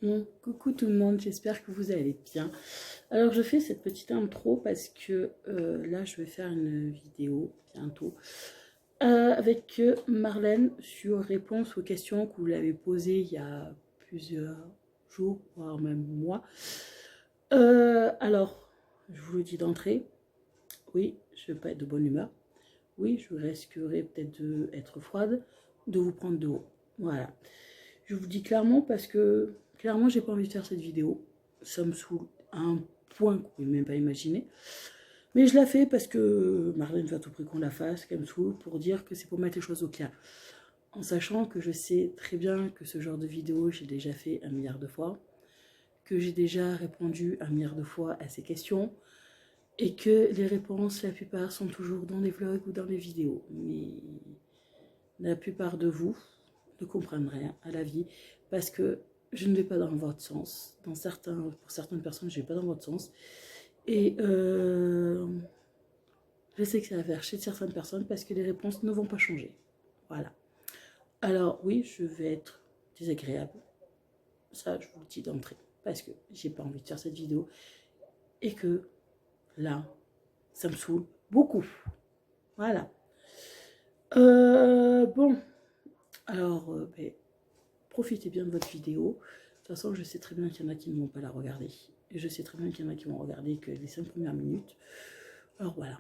Bon, coucou tout le monde, j'espère que vous allez bien. Alors je fais cette petite intro parce que là je vais faire une vidéo bientôt avec Marlène sur réponse aux questions que vous l'avez posées il y a plusieurs jours, voire même mois. Alors, je vous le dis d'entrée, oui, je ne vais pas être de bonne humeur. Oui, je risquerai peut-être d'être froide, de vous prendre de haut. Voilà. Je vous dis clairement parce que, clairement, j'ai pas envie de faire cette vidéo. Ça me saoule à un point que vous pouvez même pas imaginer. Mais je la fais parce que Marlène veut à tout prix qu'on la fasse, qu'elle me saoule, pour dire que c'est pour mettre les choses au clair. En sachant que je sais très bien que ce genre de vidéo, j'ai déjà fait 1 milliard de fois, que j'ai déjà répondu 1 milliard de fois à ces questions, et que les réponses, la plupart, sont toujours dans les vlogs ou dans les vidéos. Mais la plupart de vous ne comprennent rien à la vie parce que je ne vais pas dans votre sens. Pour certaines personnes, je ne vais pas dans votre sens. Et je sais que ça va faire chier de certaines personnes parce que les réponses ne vont pas changer. Voilà. Alors oui, je vais être désagréable. Ça, je vous le dis d'entrée. Parce que j'ai pas envie de faire cette vidéo. Et que là, ça me saoule beaucoup. Voilà. Bon. Alors, profitez bien de votre vidéo. De toute façon, je sais très bien qu'il y en a qui ne vont pas la regarder. Et je sais très bien qu'il y en a qui vont regarder que les 5 premières minutes. Alors voilà.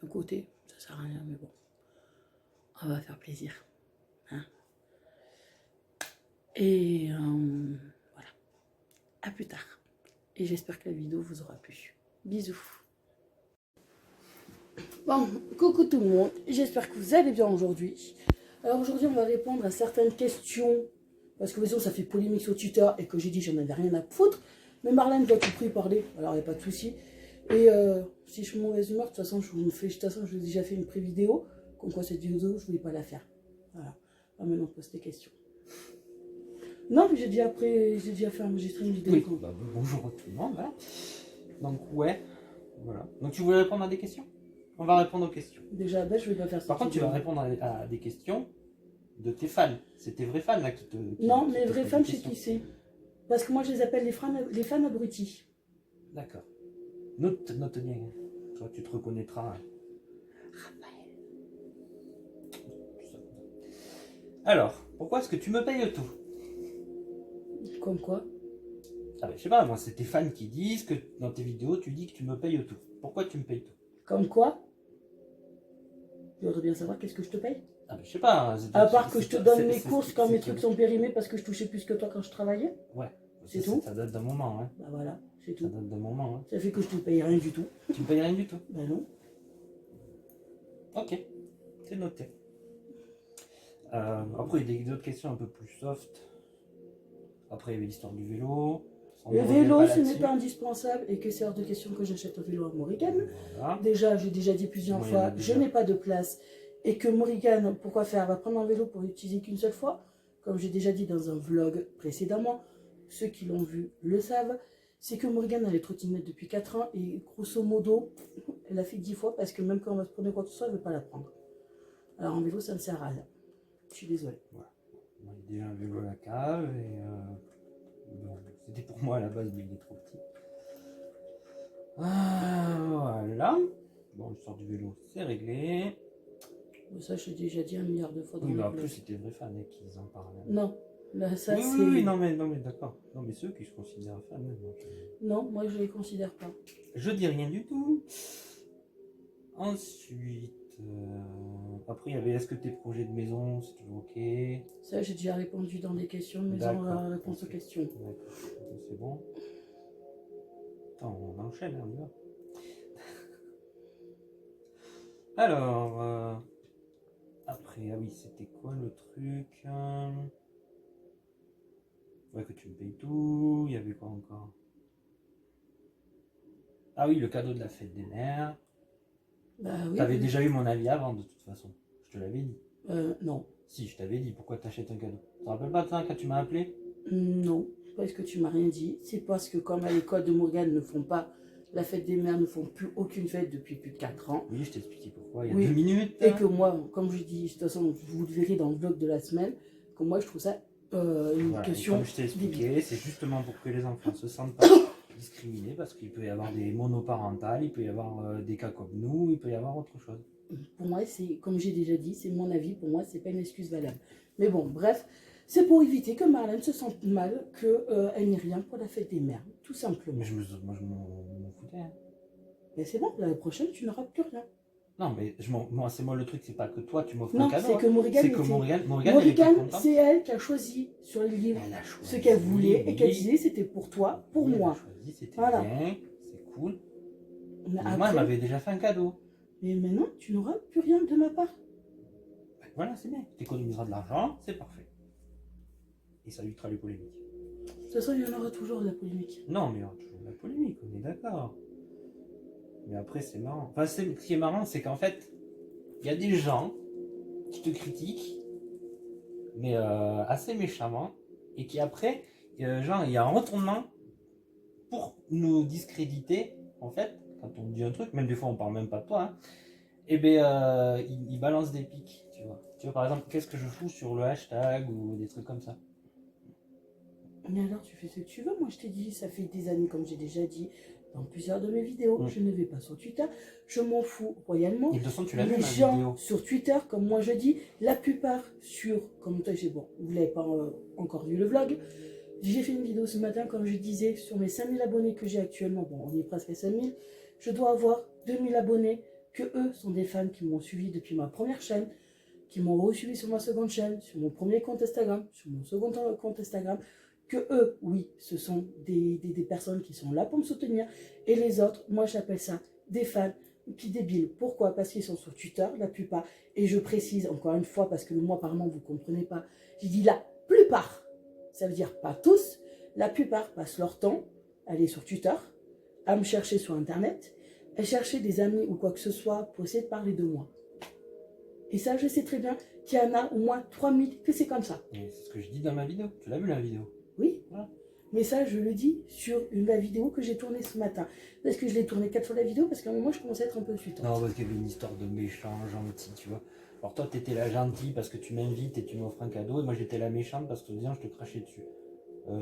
D'un côté, ça sert à rien, mais bon. On va faire plaisir. Hein, et voilà. À plus tard. Et j'espère que la vidéo vous aura plu. Bisous. Bon, coucou tout le monde. J'espère que vous allez bien aujourd'hui. Alors aujourd'hui, on va répondre à certaines questions. Parce que ça fait polémique sur Twitter et que j'ai dit j'en avais rien à foutre. Mais Marlène doit tout prix parler, alors il n'y a pas de souci. Et si je suis mauvaise humeur, de toute façon, je vous ai déjà fait une pré-vidéo. Comme quoi cette vidéo, je ne voulais pas la faire. Voilà. Alors maintenant, on pose des questions. Non, mais j'ai déjà fait enregistrer une vidéo. Oui, bonjour à tout le monde. Voilà. Donc, ouais, voilà. Donc, tu voulais répondre à des questions? On va répondre aux questions. Déjà, ben, je vais pas faire ça. Par contre, tu vas répondre à des questions de tes fans. C'est tes vrais fans là qui te. Non, mes vrais fans, je sais qui c'est. Parce que moi, je les appelle les fans abrutis. D'accord. Note bien. Toi, tu te reconnaîtras. Raphaël. Alors, pourquoi est-ce que tu me payes tout? Comme quoi? Ah ben, je sais pas, moi, c'est tes fans qui disent que dans tes vidéos, tu dis que tu me payes tout. Pourquoi tu me payes tout? Comme quoi? Je voudrais bien savoir qu'est-ce que je te paye. Ah ben, je sais pas. À part que je te donne mes courses quand mes trucs sont périmés parce que je touchais plus que toi quand je travaillais. Ouais. C'est tout. Ça date d'un moment, hein. Bah voilà, c'est tout. Ça date d'un moment, hein. Ça fait que je te paye rien du tout. Tu me payes rien du tout? Bah non. Ok, c'est noté. Après, il y a d'autres questions un peu plus soft. Après, il y avait l'histoire du vélo. Le vélo, ce n'est pas indispensable et que c'est hors de question que j'achète un vélo à Morrigan. Voilà. Déjà, j'ai déjà dit plusieurs fois, je n'ai pas de place et que Morrigan, pourquoi faire? Elle va prendre un vélo pour l'utiliser qu'une seule fois. Comme j'ai déjà dit dans un vlog précédemment, ceux qui l'ont vu le savent, c'est que Morrigan a les trottinettes depuis 4 ans et grosso modo, elle l'a fait 10 fois parce que même quand on va se prendre quoi que ce soit, elle ne veut pas la prendre. Alors en vélo, ça ne sert à rien. Je suis désolée. Voilà. Moi, j'ai déjà un vélo à la cave et c'était pour moi à la base, mais il est trop petit. Voilà. Bon, l'histoire du vélo, c'est réglé. Mais ça, j'ai déjà dit 1 milliard de fois dans Oui, le mais en vlog. plus, c'était vrai fan qui en parlaient. Non. Là, ça, oui, c'est... oui, non, mais d'accord. Non, mais ceux qui se considèrent fans, Non, moi, je ne les considère pas. Je dis rien du tout. Ensuite, après il y avait est-ce que tes projets de maison c'est toujours ok? Ça, j'ai déjà répondu dans des questions, mais en réponse aux questions. D'accord, c'est bon. Attends, on enchaîne, on y va. Alors, après, ah oui, c'était quoi le truc? Ouais, que tu me payes tout. Il y avait quoi encore? Ah oui, le cadeau de la fête des mères. Bah oui. T'avais déjà eu mon avis avant, de toute façon. Je te l'avais dit. Non. Si, je t'avais dit pourquoi t'achètes un cadeau. Tu te rappelles pas de ça quand tu m'as appelé? Non, parce que tu m'as rien dit. C'est parce que comme à l'école de Morgane ne font pas la fête des mères, ne font plus aucune fête depuis plus de 4 ans. Oui, je t'ai expliqué pourquoi, il y a 2 minutes. Et que moi, comme je dis, de toute façon, vous le verrez dans le vlog de la semaine, que moi je trouve ça une Voilà, et question comme je t'ai débile. expliqué, c'est justement pour que les enfants se sentent pas discriminés, parce qu'il peut y avoir des monoparentales, il peut y avoir des cas comme nous, il peut y avoir autre chose. Pour moi, c'est, comme j'ai déjà dit, c'est mon avis. Pour moi, c'est pas une excuse valable. Mais bon, bref, c'est pour éviter que Marlène se sente mal, qu'elle n'ait rien pour la fête des mères, tout simplement. Mais moi, je m'en foutais. Hein. Mais c'est bon, l'année prochaine, tu n'auras plus rien. Non, mais moi, c'est moi le truc, c'est pas que toi, tu m'offres un Non, cadeau. c'est que Morgane C'est que Morgane, elle était contente. c'est elle qui a choisi sur les livres Elle a choisi, ce qu'elle voulait et qu'elle oui. disait c'était pour toi, pour Oui, moi. elle a choisi, c'était Voilà. bien, c'est cool. Mais Mais après, moi, elle m'avait déjà fait un cadeau. mais maintenant, tu n'auras plus rien de ma part. Ben, voilà, c'est bien. Tu économiseras de l'argent, c'est parfait. Et ça évitera les polémiques. De toute façon, il y en aura toujours de la polémique. Non, mais il y aura toujours de la polémique, on est d'accord. Mais après, c'est marrant. Enfin, ce qui est marrant, c'est qu'en fait, il y a des gens qui te critiquent, mais assez méchamment, et qui après, genre, il y a un retournement pour nous discréditer, en fait, quand on dit un truc, même des fois on parle même pas de toi, hein, et bien ils balancent des pics, tu vois. Tu vois, par exemple, qu'est-ce que je fous sur le hashtag ou des trucs comme ça. Mais alors, tu fais ce que tu veux. Moi, je t'ai dit, ça fait des années, comme j'ai déjà dit dans plusieurs de mes vidéos, je ne vais pas sur Twitter. Je m'en fous royalement. Et de toute façon, tu l'as vu, Les ma gens vidéo. sur Twitter, comme moi je dis, la plupart sur, comme toi, bon, vous l'avez pas encore vu le vlog, j'ai fait une vidéo ce matin, comme je disais, sur mes 5000 abonnés que j'ai actuellement. Bon, on est presque à 5000. Je dois avoir 2000 abonnés, que eux sont des fans qui m'ont suivi depuis ma première chaîne, qui m'ont re-suivi sur ma seconde chaîne, sur mon premier compte Instagram, sur mon second compte Instagram, que eux, oui, ce sont des personnes qui sont là pour me soutenir, et les autres, moi j'appelle ça des fans qui débiles. Pourquoi? Parce qu'ils sont sur Twitter, la plupart, et je précise encore une fois, parce que le moi apparemment vous ne comprenez pas, j'ai dit la plupart, ça veut dire pas tous, la plupart passent leur temps à aller sur Twitter, à me chercher sur Internet, à chercher des amis ou quoi que ce soit pour essayer de parler de moi. Et ça, je sais très bien qu'il y en a au moins 3000 que c'est comme ça. Et c'est ce que je dis dans ma vidéo. Tu l'as vu la vidéo? Oui. Voilà. Mais ça, je le dis sur la vidéo que j'ai tournée ce matin. Parce que je l'ai tournée 4 fois la vidéo, parce qu'à un moment, je commençais à être un peu suite. Non, parce qu'il y avait une histoire de méchant, gentil, tu vois. Alors toi, t'étais la gentille parce que tu m'invites et tu m'offres un cadeau, et moi j'étais la méchante parce que disant je te crachais dessus.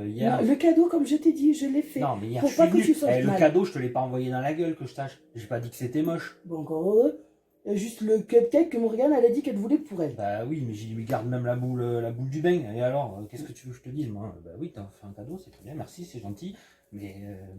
Hier... Non, le cadeau, comme je t'ai dit, je l'ai fait. Non, mais hier, pour je pas suis que venu. tu sois Le mal. cadeau, je te l'ai pas envoyé dans la gueule, que je sache. J'ai pas dit que c'était moche. Bon, encore heureux. Il y a juste le cupcake que Morgane, elle a dit qu'elle voulait pour elle. Bah oui, mais j'ai lui garde même la boule du bain. Et alors, qu'est-ce que tu veux que je te dise, moi? Bah oui, t'as fait un cadeau, c'est très bien, merci, c'est gentil. Mais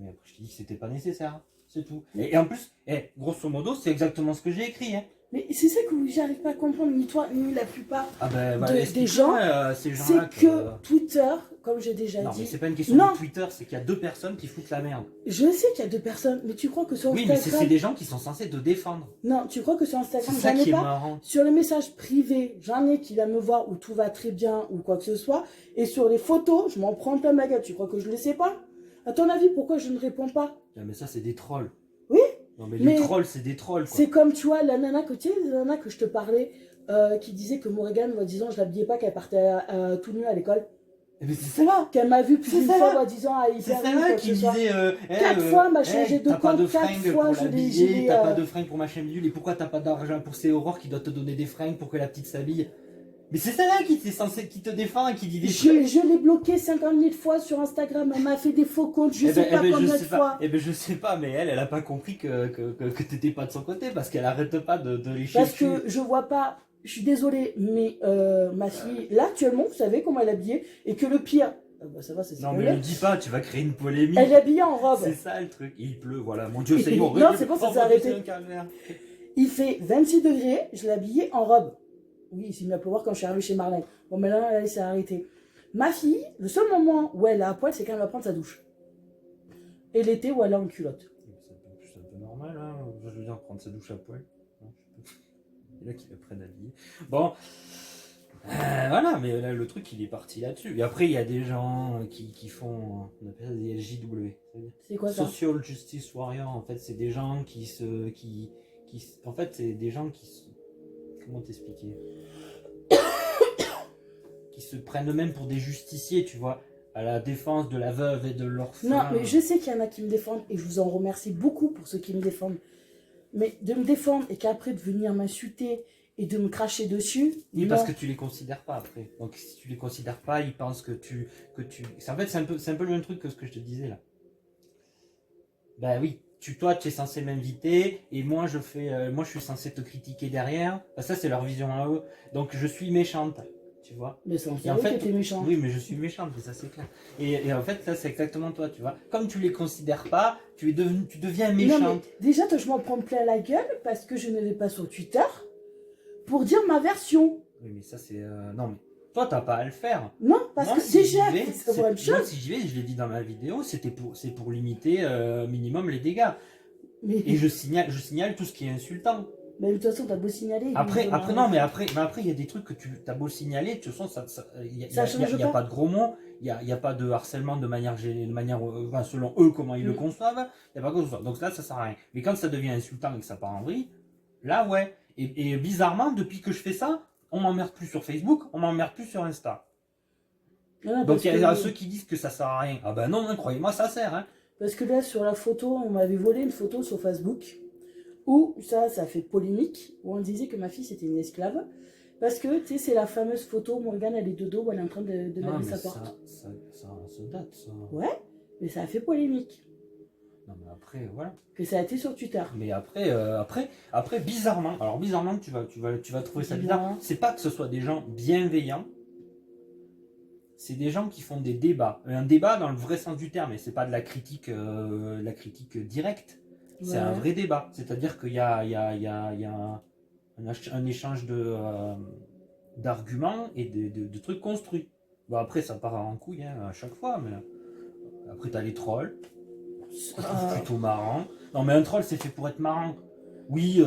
après, je t'ai dit que c'était pas nécessaire. C'est tout. Et en plus, grosso modo, c'est exactement ce que j'ai écrit. Hein. Mais c'est ça que j'arrive pas à comprendre, ni toi, ni la plupart des explique-moi, gens. ces C'est gens-là que Twitter, comme j'ai déjà Non, dit. mais c'est pas une question de Twitter, c'est qu'il y a deux personnes qui foutent la merde. Je sais qu'il y a deux personnes, mais tu crois que sur Oui, Instagram. mais c'est des gens qui sont censés te défendre. Non, tu crois que sur Instagram, C'est ça j'en ai qui est pas. marrant. Sur les messages privés, j'en ai qui va me voir où tout va très bien ou quoi que ce soit. Et sur les photos, je m'en prends plein ma gueule. Tu crois que je ne le sais pas? À ton avis, pourquoi je ne réponds pas? Non, mais ça, c'est des trolls. Oui. Non, mais les trolls, c'est des trolls, quoi. C'est comme, tu vois, la nana que je te parlais, qui disait que Morgane, disant, je l'habillais pas, qu'elle partait tout nue à l'école. Mais c'est ça. Qu'elle m'a vu plusieurs fois, disant, ah, c'est ça qui disait 4 fois m'a changé de t'as pas de compte, 4 fringues fois pour je l'habiller, l'ai. t'as pas de fringues pour machin bidule, et pourquoi t'as pas d'argent pour ces Aurore qui doit te donner des fringues pour que la petite s'habille? Mais c'est celle-là qui te défend et qui dit des trucs. Je l'ai bloqué 50 000 fois sur Instagram, elle m'a fait des faux comptes, je sais pas combien de fois. Eh ben je sais pas, mais elle a pas compris que t'étais pas de son côté parce qu'elle arrête pas de lécher. Parce que je vois pas, je suis désolée, mais ma fille, là actuellement, vous savez comment elle est habillée, et que le pire, ça va, c'est non mais le dis pas, tu vas créer une polémique. Elle est habillée en robe. C'est ça le truc, il pleut, voilà, mon dieu, c'est horrible. Non, c'est pas ça s'est arrêté. Il fait 26 degrés, je l'ai habillée en robe. Oui, il s'est mis à pleuvoir quand je suis arrivée chez Marlène. Bon, mais là, elle s'est arrêtée. Ma fille, le seul moment où elle est à poil, c'est quand elle va prendre sa douche. Et l'été où elle est en culotte. C'est un peu normal, hein. Je veux dire, prendre sa douche à poil. Et là qu'il apprenne à habiller. Bon, voilà, mais là, le truc, il est parti là-dessus. Et après, il y a des gens qui font, on appelle ça des LJW. C'est quoi ça? Social Justice Warrior, en fait, c'est des gens en fait, c'est des gens comment t'expliquer? Qui se prennent eux-mêmes pour des justiciers, tu vois, à la défense de la veuve et de l'orphelin. Non, mais je sais qu'il y en a qui me défendent, et je vous en remercie beaucoup pour ceux qui me défendent. Mais de me défendre et qu'après de venir m'insulter et de me cracher dessus. Oui, non. parce que tu les considères pas après. Donc si tu les considères pas, ils pensent que En fait, c'est un peu le même truc que ce que je te disais là. Ben oui, toi, tu es censé m'inviter et moi, moi, je suis censé te critiquer derrière. Ben, ça, c'est leur vision à eux. Donc, je suis méchante, tu vois. Mais c'est en Et en fait, que t'es méchant. oui, mais je suis méchante, mais ça, c'est clair. Et en fait, ça, c'est exactement toi, tu vois. Comme tu les considères pas, tu deviens Non, méchante. mais déjà, toi, je m'en prends plein la gueule parce que je ne vais pas sur Twitter pour dire ma version. Oui, mais ça, c'est. Non, mais toi, t'as pas à le faire. Non, parce Moi, que si déjà, j'y vais, c'est la même moi, chose. si j'y vais, je l'ai dit dans ma vidéo, c'est pour limiter minimum les dégâts. Mais, Et je signale tout ce qui est insultant. mais de toute façon, t'as beau signaler. Après, non, mais après, il y a des trucs que tu as beau signaler, de toute façon, il n'y a pas de gros mots, il n'y a pas de harcèlement de manière enfin, selon eux, comment ils le conçoivent, il n'y a pas que ce soit. Donc là, ça sert à rien. Mais quand ça devient insultant et que ça part en vrille, là, ouais. Et bizarrement, depuis que je fais ça, on m'emmerde plus sur Facebook, on m'emmerde plus sur Insta. Voilà, Donc il y a ceux qui disent que ça sert à rien. Ah ben non, hein, croyez-moi, ça sert. Hein. Parce que là, sur la photo, on m'avait volé une photo sur Facebook où ça fait polémique, où on disait que ma fille c'était une esclave. Parce que, tu sais, c'est la fameuse photo où Morgane, elle est de dos, où elle est en train de laver sa porte. Ça date, ça. Ouais, mais ça a fait polémique. Non, mais après, voilà. Que ça a été sur Twitter. Mais après, bizarrement, tu vas trouver ça bizarre. C'est pas que ce soit des gens bienveillants, c'est des gens qui font des débats. Un débat dans le vrai sens du terme, et c'est pas de la critique directe. Ouais. C'est un vrai débat. C'est-à-dire qu'il y a un échange d'arguments et de trucs construits. Bon, après, ça part en couille hein, à chaque fois, mais après, t'as les trolls. C'est plutôt marrant. Non, mais un troll, c'est fait pour être marrant. Oui,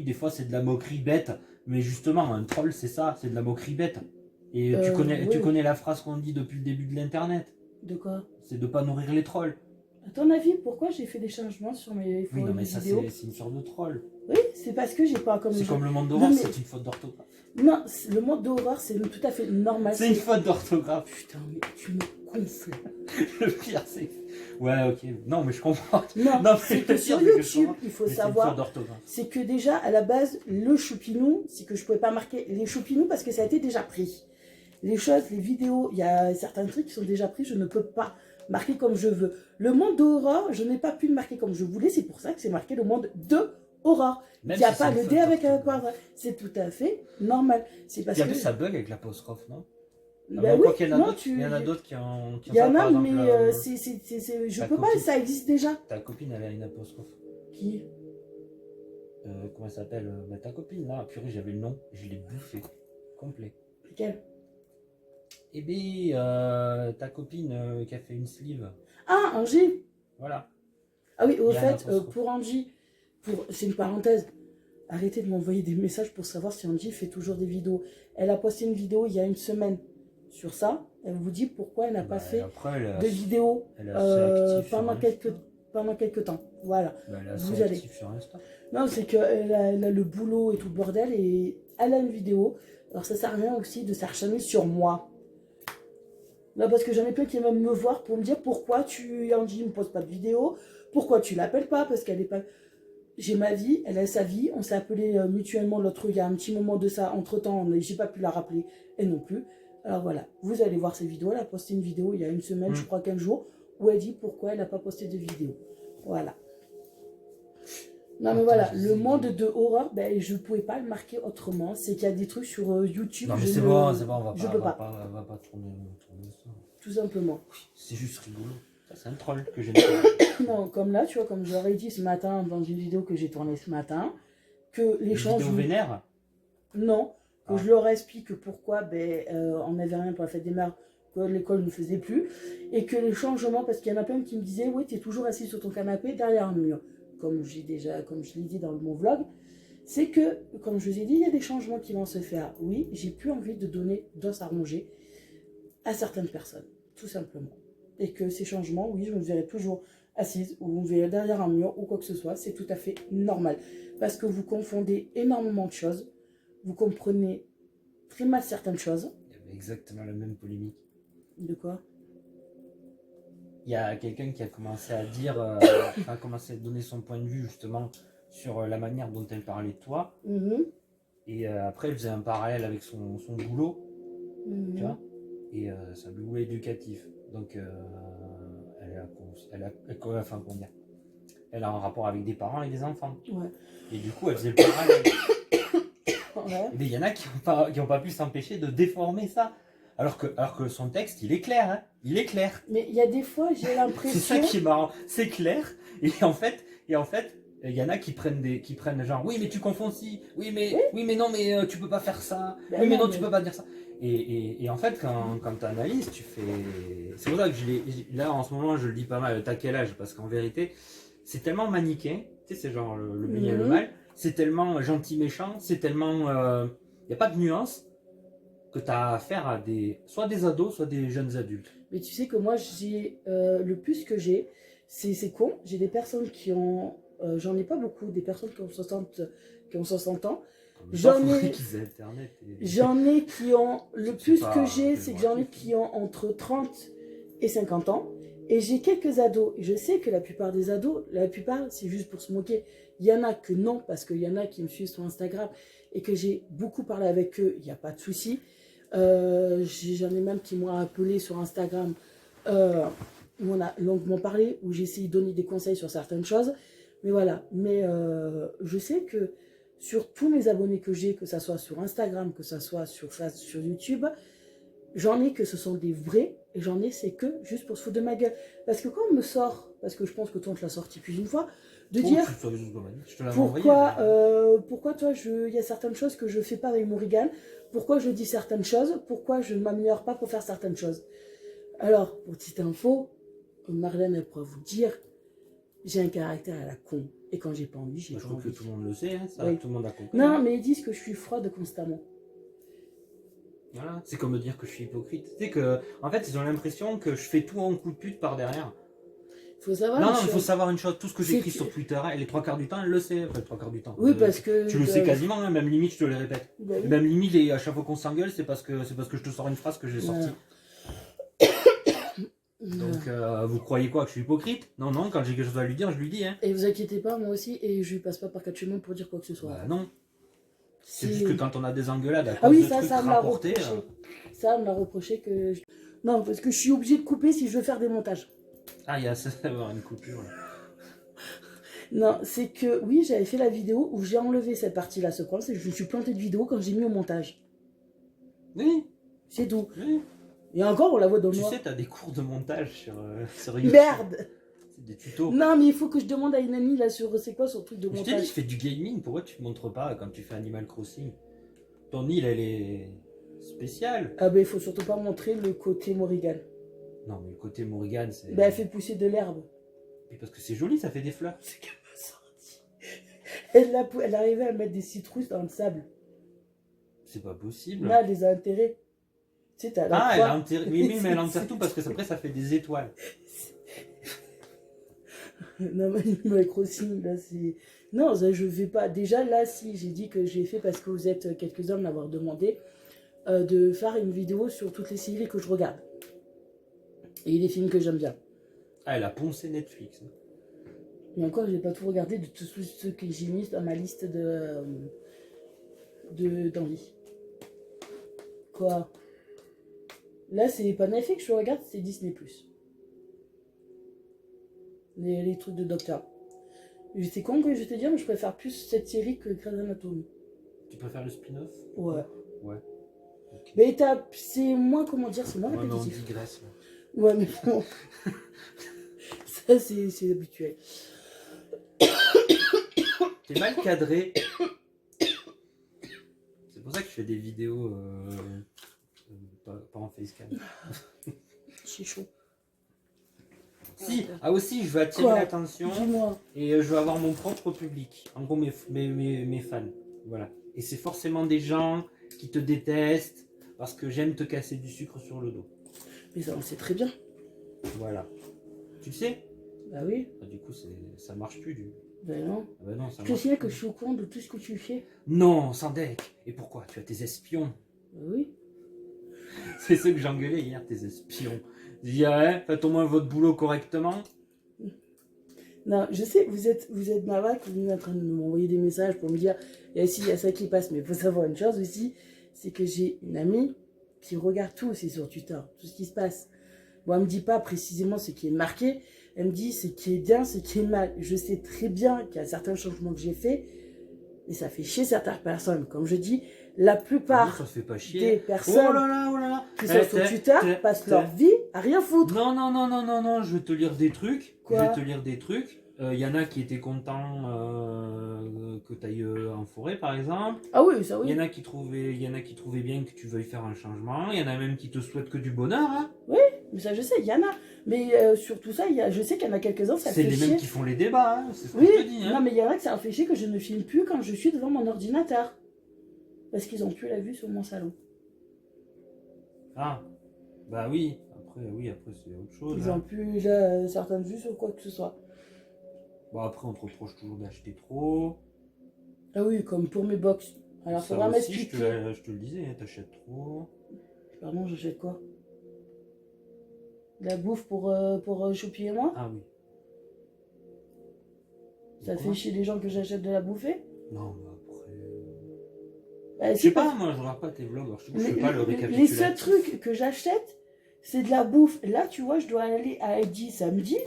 des fois, c'est de la moquerie bête. Mais justement, un troll, c'est ça, c'est de la moquerie bête. Et tu connais la phrase qu'on dit depuis le début de l'Internet. De quoi? C'est de pas nourrir les trolls. À ton avis, pourquoi j'ai fait des changements sur mes vidéos? Oui, non, mais ça, c'est une sorte de troll. Oui, c'est parce que j'ai pas comme... C'est comme le monde d'horreur, c'est une faute d'orthographe. Non, le monde d'horreur, c'est tout à fait normal. C'est une faute d'orthographe. Putain, mais tu me gonfles. Le pire, c'est... Ouais, ok. Non, mais je comprends. Non, c'est que sur YouTube, il faut savoir, c'est que déjà, à la base, le choupinou, c'est que je pouvais pas marquer les choupinous parce que ça a été déjà pris. Les choses, les vidéos, il y a certains trucs qui sont déjà pris, je ne peux pas marquer comme je veux. Le monde d'horreur, je n'ai pas pu le marquer comme je voulais, c'est pour ça que c'est marqué le monde de horreur. Il n'y a pas le D avec un quadrat. C'est tout à fait normal. C'est parce que... ça bug avec l'apostrophe, non? Ben oui, il y en a d'autres qui ont il y en a, mais je peux pas, ça existe déjà. Ta copine, elle a une apostrophe. Qui? Comment elle s'appelle? Ta copine, là, purée, j'avais le nom, je l'ai bouffé. Complet. Lequel? Eh bien, ta copine qui a fait une sleeve. Ah, Angie. Voilà. Ah oui, au fait, pour Angie, c'est une parenthèse. Arrêtez de m'envoyer des messages pour savoir si Angie fait toujours des vidéos. Elle a posté une vidéo il y a une semaine sur ça. Elle vous dit pourquoi elle n'a pas fait de vidéo pendant quelques temps. Voilà. Vous allez. Sur Insta. Non, c'est qu'elle a le boulot et tout le bordel et elle a une vidéo. Alors ça sert à rien aussi de s'acharner sur moi. Là, parce que j'en ai plein qui aiment me voir pour me dire pourquoi Angie ne pose pas de vidéo, pourquoi tu l'appelles pas, parce qu'elle est pas... J'ai ma vie, elle a sa vie, on s'est appelé mutuellement l'autre, il y a un petit moment de ça, entre-temps, j'ai pas pu la rappeler, elle non plus. Alors voilà, vous allez voir ces vidéos, elle a posté une vidéo il y a une semaine, je crois 15 jours, où elle dit pourquoi elle n'a pas posté de vidéo. Voilà. Non mais voilà, le monde de horreur, ben, je ne pouvais pas le marquer autrement. C'est qu'il y a des trucs sur YouTube. Non mais c'est bon, on va pas tourner ça. Tout simplement. Oui, c'est juste rigolo. C'est un troll que j'ai fait. Non, comme là, tu vois, comme je l'aurais dit ce matin dans une vidéo que j'ai tournée ce matin, que les changements... Vidéo vénère? Non, que je leur explique pourquoi on n'avait rien pour la fête des mères, que l'école ne faisait plus, et que les changements, parce qu'il y en a plein qui me disaient, oui, tu es toujours assis sur ton canapé derrière un mur. Comme je l'ai dit dans mon vlog, c'est que, comme je vous ai dit, il y a des changements qui vont se faire. Oui, j'ai plus envie de donner d'os à ronger à certaines personnes, tout simplement. Et que ces changements, oui, je me verrai toujours assise ou vous me verrez derrière un mur ou quoi que ce soit, c'est tout à fait normal. Parce que vous confondez énormément de choses, vous comprenez très mal certaines choses. Il y avait exactement la même polémique. De quoi? Il y a quelqu'un qui a commencé à dire, a commencé à donner son point de vue justement sur la manière dont elle parlait de toi. Et après, elle faisait un parallèle avec son boulot, Mhm. tu vois. Et c'est un boulot éducatif. Donc, enfin, comment dire, elle a un rapport avec des parents et des enfants. Ouais. Et du coup, elle faisait le parallèle. Ouais. Et bien, il y en a qui ont pas pu s'empêcher de déformer ça. Alors que son texte, il est clair, hein. Il est clair. Mais il y a des fois, j'ai C'est ça l'impression. qui est marrant. C'est clair. Et en fait, il y en a qui prennent genre, oui, mais tu confonds si. Oui, mais non, mais tu peux pas faire ça. Ben Oui, mais non, non, tu peux pas dire ça. Et en fait, quand tu analyses, tu fais. C'est pour ça que là, en ce moment, je le dis pas mal. T'as quel âge? Parce qu'en vérité, c'est tellement manichéen. Tu sais, c'est genre le bien et le Mhm. mal. C'est tellement gentil-méchant. C'est tellement. Il n'y a pas de nuance que tu as affaire à soit des ados, soit des jeunes adultes. Mais tu sais que moi, j'ai le plus que j'ai, c'est con. J'ai des personnes qui ont. J'en ai pas beaucoup, des personnes qui ont 60 ans. J'en ai, qu'ils aient Internet. j'en ai qui ont. Le C'est plus pas que un j'ai, c'est que j'en ai péjoratif. qui ont entre 30 et 50 ans. Et j'ai quelques ados. Et je sais que la plupart des ados, la plupart, c'est juste pour se moquer. Il y en a que non, parce qu'il y en a qui me suivent sur Instagram et que j'ai beaucoup parlé avec eux, il n'y a pas de souci. J'en ai même qui m'ont appelé sur Instagram, où on a longuement parlé, où j'ai essayé de donner des conseils sur certaines choses. Mais voilà, je sais que sur tous mes abonnés que j'ai, que ce soit sur Instagram, que ce soit sur YouTube, j'en ai que ce sont des vrais, et j'en ai c'est que juste pour se foutre de ma gueule. Parce que quand on me sort, parce que je pense que toi on te l'a sorti plus d'une fois, de dire Je te l'avais envoyé. pourquoi toi, il y a certaines choses que je fais pas avec Morrigan, pourquoi je dis certaines choses, pourquoi je ne m'améliore pas pour faire certaines choses. Alors, pour petite info, Marlène, elle pourra vous dire, j'ai un caractère à la con. Et quand j'ai pas envie, j'ai Je pas crois que envie. tout le monde le sait, hein, ça, Oui. tout le monde a compris. Non, mais ils disent que je suis froide constamment. Voilà. C'est comme me dire que je suis hypocrite. Tu sais que, en fait, ils ont l'impression que je fais tout en coup de pute par derrière. Faut savoir. Non, il faut savoir une chose. Tout ce que C'est j'écris que- sur Twitter, et les 3 quarts du temps, elle le sait. Enfin, les 3 quarts du temps. Oui, parce que. Tu le sais quasiment, hein, même limite, je te le répète. Bah Et oui. même limite, à chaque fois qu'on s'engueule, c'est parce que je te sors une phrase que j'ai sortie. Donc, vous croyez quoi, que je suis hypocrite? Non, non, quand j'ai quelque chose à lui dire, je lui dis, hein. Et vous inquiétez pas, moi aussi, et je lui passe pas par quatre chemins pour dire quoi que ce soit. Bah non. C'est C'est- juste que quand on a des engueulades à Ah cause oui, de trucs ça me l'a rapportés. reproché. Ça me l'a reproché que. Non, parce que je suis obligée de couper si je veux faire des montages. Ah, il y a ça d'avoir une coupure. Là. Non, c'est que oui, j'avais fait la vidéo où j'ai enlevé cette partie-là. Ce problème, c'est que je me suis planté de vidéo quand j'ai mis au montage. Oui, C'est tout. oui. Et encore, on la voit dans le Tu noir. sais, t'as des cours de montage sur YouTube. Merde! C'est des tutos. Non, mais il faut que je demande à une amie là sur c'est quoi son truc de Je t'ai dit, montage. je fais du gaming, pourquoi tu ne montres pas quand tu fais Animal Crossing? Ton île, elle est spéciale. Ah ben, il faut surtout pas montrer le côté Morrigan. Non, mais le côté Morrigan, c'est. Ben, elle fait pousser de l'herbe. Et parce que c'est joli, ça fait des fleurs. C'est qu'elle m'a sorti. Elle arrivait à mettre des citrus dans le sable. C'est pas possible. Là, elle les a enterrés. Tu sais, t'as la Ah, croix. elle a enterré. Oui, mais elle enterre tout parce que après, ça fait des étoiles. Non, mais Animal Crossing, là, c'est. Non, ça, je vais pas. Déjà, là, si, j'ai dit que j'ai fait parce que vous êtes quelques-uns de m'avoir demandé de faire une vidéo sur toutes les séries que je regarde. Et les films que j'aime bien. Ah, elle a poncé Netflix. Mais encore, j'ai pas tout regardé de tous ceux que j'ai mis dans ma liste d'envie. Quoi? Là, c'est pas Netflix que je regarde, c'est Disney+. Les trucs de docteur. C'est con que je vais te dire, mais je préfère plus cette série que Grey's Anatomy. Tu préfères le spin-off? Ouais. Ouais. Ok. Mais c'est moins, comment dire, c'est moins Ouais, mais on répétitif. digresse là. Ouais, mais bon. Ça, c'est habituel. T'es mal cadré. C'est pour ça que je fais des vidéos pas en facecam. C'est chaud. Si, aussi, je veux attirer Quoi? l'attention Dis-moi. et je veux avoir mon propre public. En gros, mes fans. Voilà. Et c'est forcément des gens qui te détestent parce que j'aime te casser du sucre sur le dos. Mais ça, on sait très bien. Voilà. Tu le sais? Bah oui. Ah, du coup, ça marche plus. Ben non. Ah bah non, ça Je te marche signale que plus. je suis au courant de tout ce que tu fais. Non, sans deck. Et pourquoi? Tu as tes espions. Bah oui. C'est ceux que j'engueulais hier, tes espions. Je dis, ouais, faites au moins votre boulot correctement. Non, je sais, vous êtes Mavak, vous êtes en train de m'envoyer des messages pour me dire, il y a ici, il y a ça qui passe. Mais il faut savoir une chose aussi, c'est que j'ai une amie qui regarde tout aussi sur Twitter, tout ce qui se passe. Bon, elle me dit pas précisément ce qui est marqué, elle me dit ce qui est bien, ce qui est mal. Je sais très bien qu'il y a certains changements que j'ai faits, et ça fait chier certaines personnes. Comme je dis, la plupart Ça se fait pas chier. des personnes Oh là là. qui sont sur Twitter passent leur vie à rien foutre. Non, je vais te lire des trucs. Quoi? Je vais te lire des trucs. Y en a qui étaient contents que tu ailles en forêt, par exemple. Ah oui, ça Il y oui. en a qui trouvaient bien que tu veuilles faire un changement. Il y en a même qui te souhaitent que du bonheur. Hein. Mais ça, je sais, il y en a. Mais sur tout ça, je sais qu'il y en a quelques-uns, ça C'est fait les chier. mêmes qui font les débats. Hein. C'est ce que Oui, je te dis. Hein. non, mais il y en a que ça fait chier que je ne filme plus quand je suis devant mon ordinateur. Parce qu'ils ont plus la vue sur mon salon. Ah, bah oui. Après c'est autre chose. Ils Hein. ont plus certaines vues sur quoi que ce soit. Bon, après, on te reproche toujours d'acheter trop. Ah oui, comme pour mes box. Alors, Ça faudra aussi, m'expliquer. je te le disais, hein, t'achètes trop. Pardon, j'achète quoi? De la bouffe pour Choupi et moi? Ah oui. Ça Quoi? fait chier les gens que j'achète de la bouffer? Non, mais après. Bah, Je sais pas, moi je regarde pas tes vlogs, alors je fais pas le les récapitulatif. seuls trucs que j'achète, c'est de la bouffe. Là, tu vois, je dois aller à Eddy samedi.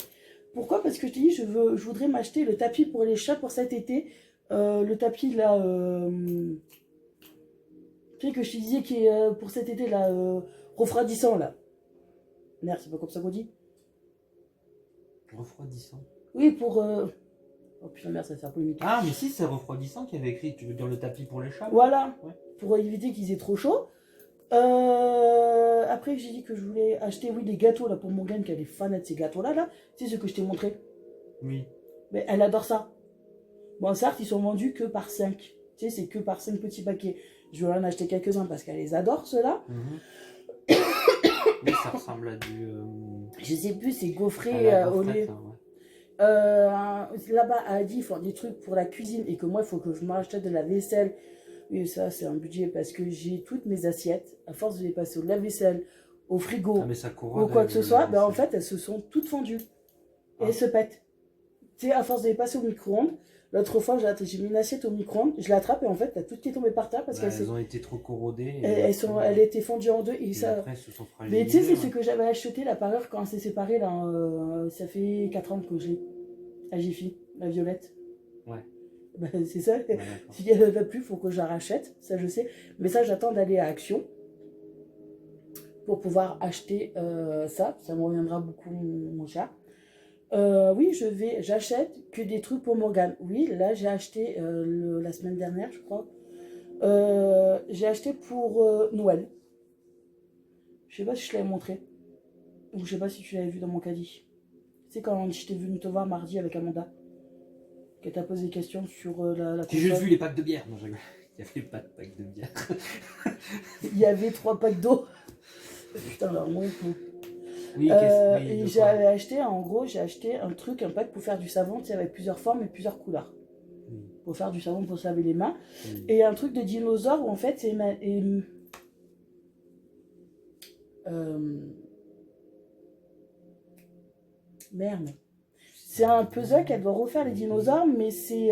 Pourquoi? Parce que je te dis, je voudrais m'acheter le tapis pour les chats pour cet été. Le tapis là, tu sais que je te disais qui est pour cet été là, refroidissant là. Merde, c'est pas comme ça qu'on dit. Refroidissant. Oui, pour. Oh putain, merde, ça va faire polémique. Ah, mais si, c'est refroidissant qu'il y avait écrit, tu veux dire le tapis pour les chats? Voilà, Ouais. pour éviter qu'ils aient trop chaud. Après, j'ai dit que je voulais acheter, oui, des gâteaux là pour Morgane qui a des fans de ces gâteaux là. C'est ce que je t'ai montré. Oui. Mais elle adore ça. Bon, certes, ils sont vendus que par 5. Tu sais, c'est que par 5 petits paquets. Je vais en acheter quelques-uns parce qu'elle les adore, ceux-là. Mais ça ressemble à du. Je sais plus, c'est à gaufré la au gaufrette, lait. hein, ouais. Là-bas, elle a dit qu'ils font des trucs pour la cuisine et que moi, il faut que je m'achète de la vaisselle. Oui, ça, c'est un budget parce que j'ai toutes mes assiettes. À force de les passer au lave-vaisselle, au frigo Ah, mais ça ou corrode. quoi que ce soit, ben, en fait, elles se sont toutes fondues. Et elles se pètent. Tu sais, à force de les passer au micro-ondes. L'autre fois, j'ai mis une assiette au micro-ondes, je l'attrape et en fait, t'as tout qui est tombé par terre parce Elles ont été trop corrodées. elles étaient fondues en deux. Et ça... après, elles se sont Mais tu sais, fragilisées. c'est ce que j'avais acheté la parure quand on s'est séparés. Là, ça fait 4 ans que je l'ai. À Jiffy, la violette. Ouais. Ben, c'est ça. Ouais, Si elle ne va plus, il faut que je la rachète. Ça, je sais. Mais ça, j'attends d'aller à Action pour pouvoir acheter ça. Ça me reviendra beaucoup moins cher. Oui, j'achète que des trucs pour Morgane. Oui, là, j'ai acheté la semaine dernière, je crois. J'ai acheté pour Noël. Je sais pas si je te l'avais montré. Ou je sais pas si tu l'avais vu dans mon caddie. C'est quand j'étais venue te voir mardi avec Amanda. Qu'elle t'a posé des questions sur la J'ai juste vu les packs de bière. Non, il n'y avait pas de packs de bière. Il y avait 3 packs d'eau. Putain, alors moi, Oui, et j'ai acheté, en gros, j'ai acheté un pack pour faire du savon, tu sais, avec plusieurs formes et plusieurs couleurs. Pour faire du savon pour se laver les mains. Et un truc de dinosaure où en fait, c'est merde. C'est un puzzle qu'elle doit refaire les dinosaures, mais c'est.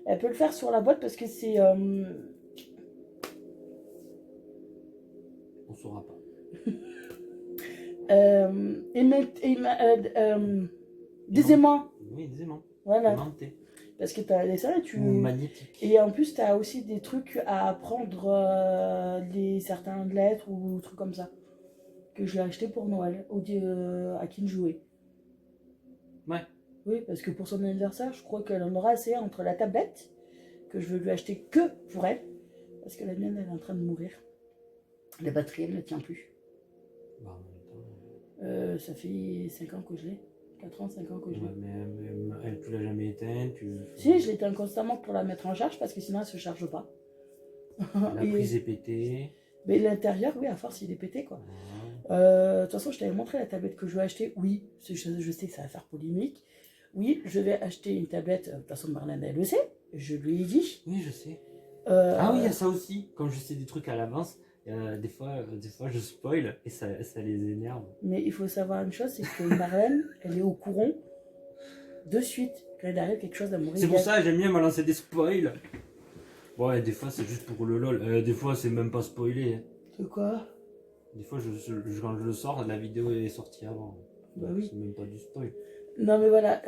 Elle peut le faire sur la boîte parce que c'est. On saura pas. Des aimants. Oui, des aimants. Voilà. Aimantés. Parce que tu as ça et tu. Ou magnétiques. Et en plus, tu as aussi des trucs à apprendre, certaines lettres ou trucs comme ça. Que je l'ai acheté pour Noël, à qui jouer. Ouais. Oui, parce que pour son anniversaire, je crois qu'elle en aura assez entre la tablette, que je veux lui acheter que pour elle, parce que la mienne, elle est en train de mourir. La batterie, elle ne tient plus. Bah, ça fait 5 ans que je l'ai. 4 ans, 5 ans que je l'ai. Ouais, mais tu l'as jamais éteinte. Si, je l'éteins constamment pour la mettre en charge, parce que sinon, elle ne se charge pas. La prise est pétée. Mais l'intérieur, oui, à force, il est pété, quoi. Ouais. De toute façon, je t'avais montré la tablette que je vais acheter. Oui, je sais que ça va faire polémique. Oui, je vais acheter une tablette. De toute façon, Marlène, elle le sait. Je lui ai dit. Oui, je sais. Ah oui, il y a ça aussi. Comme je sais des trucs à l'avance, des fois, je spoil et ça les énerve. Mais il faut savoir une chose, c'est que Marlène, elle est au courant de suite quand il arrive quelque chose d'amour. C'est pour ça que j'aime bien me lancer des spoils. Ouais, des fois c'est juste pour le lol. Des fois c'est même pas spoilé. De quoi? Des fois quand je le sors, la vidéo est sortie avant. Bah Donc, oui. c'est même pas du spoil. Non mais voilà,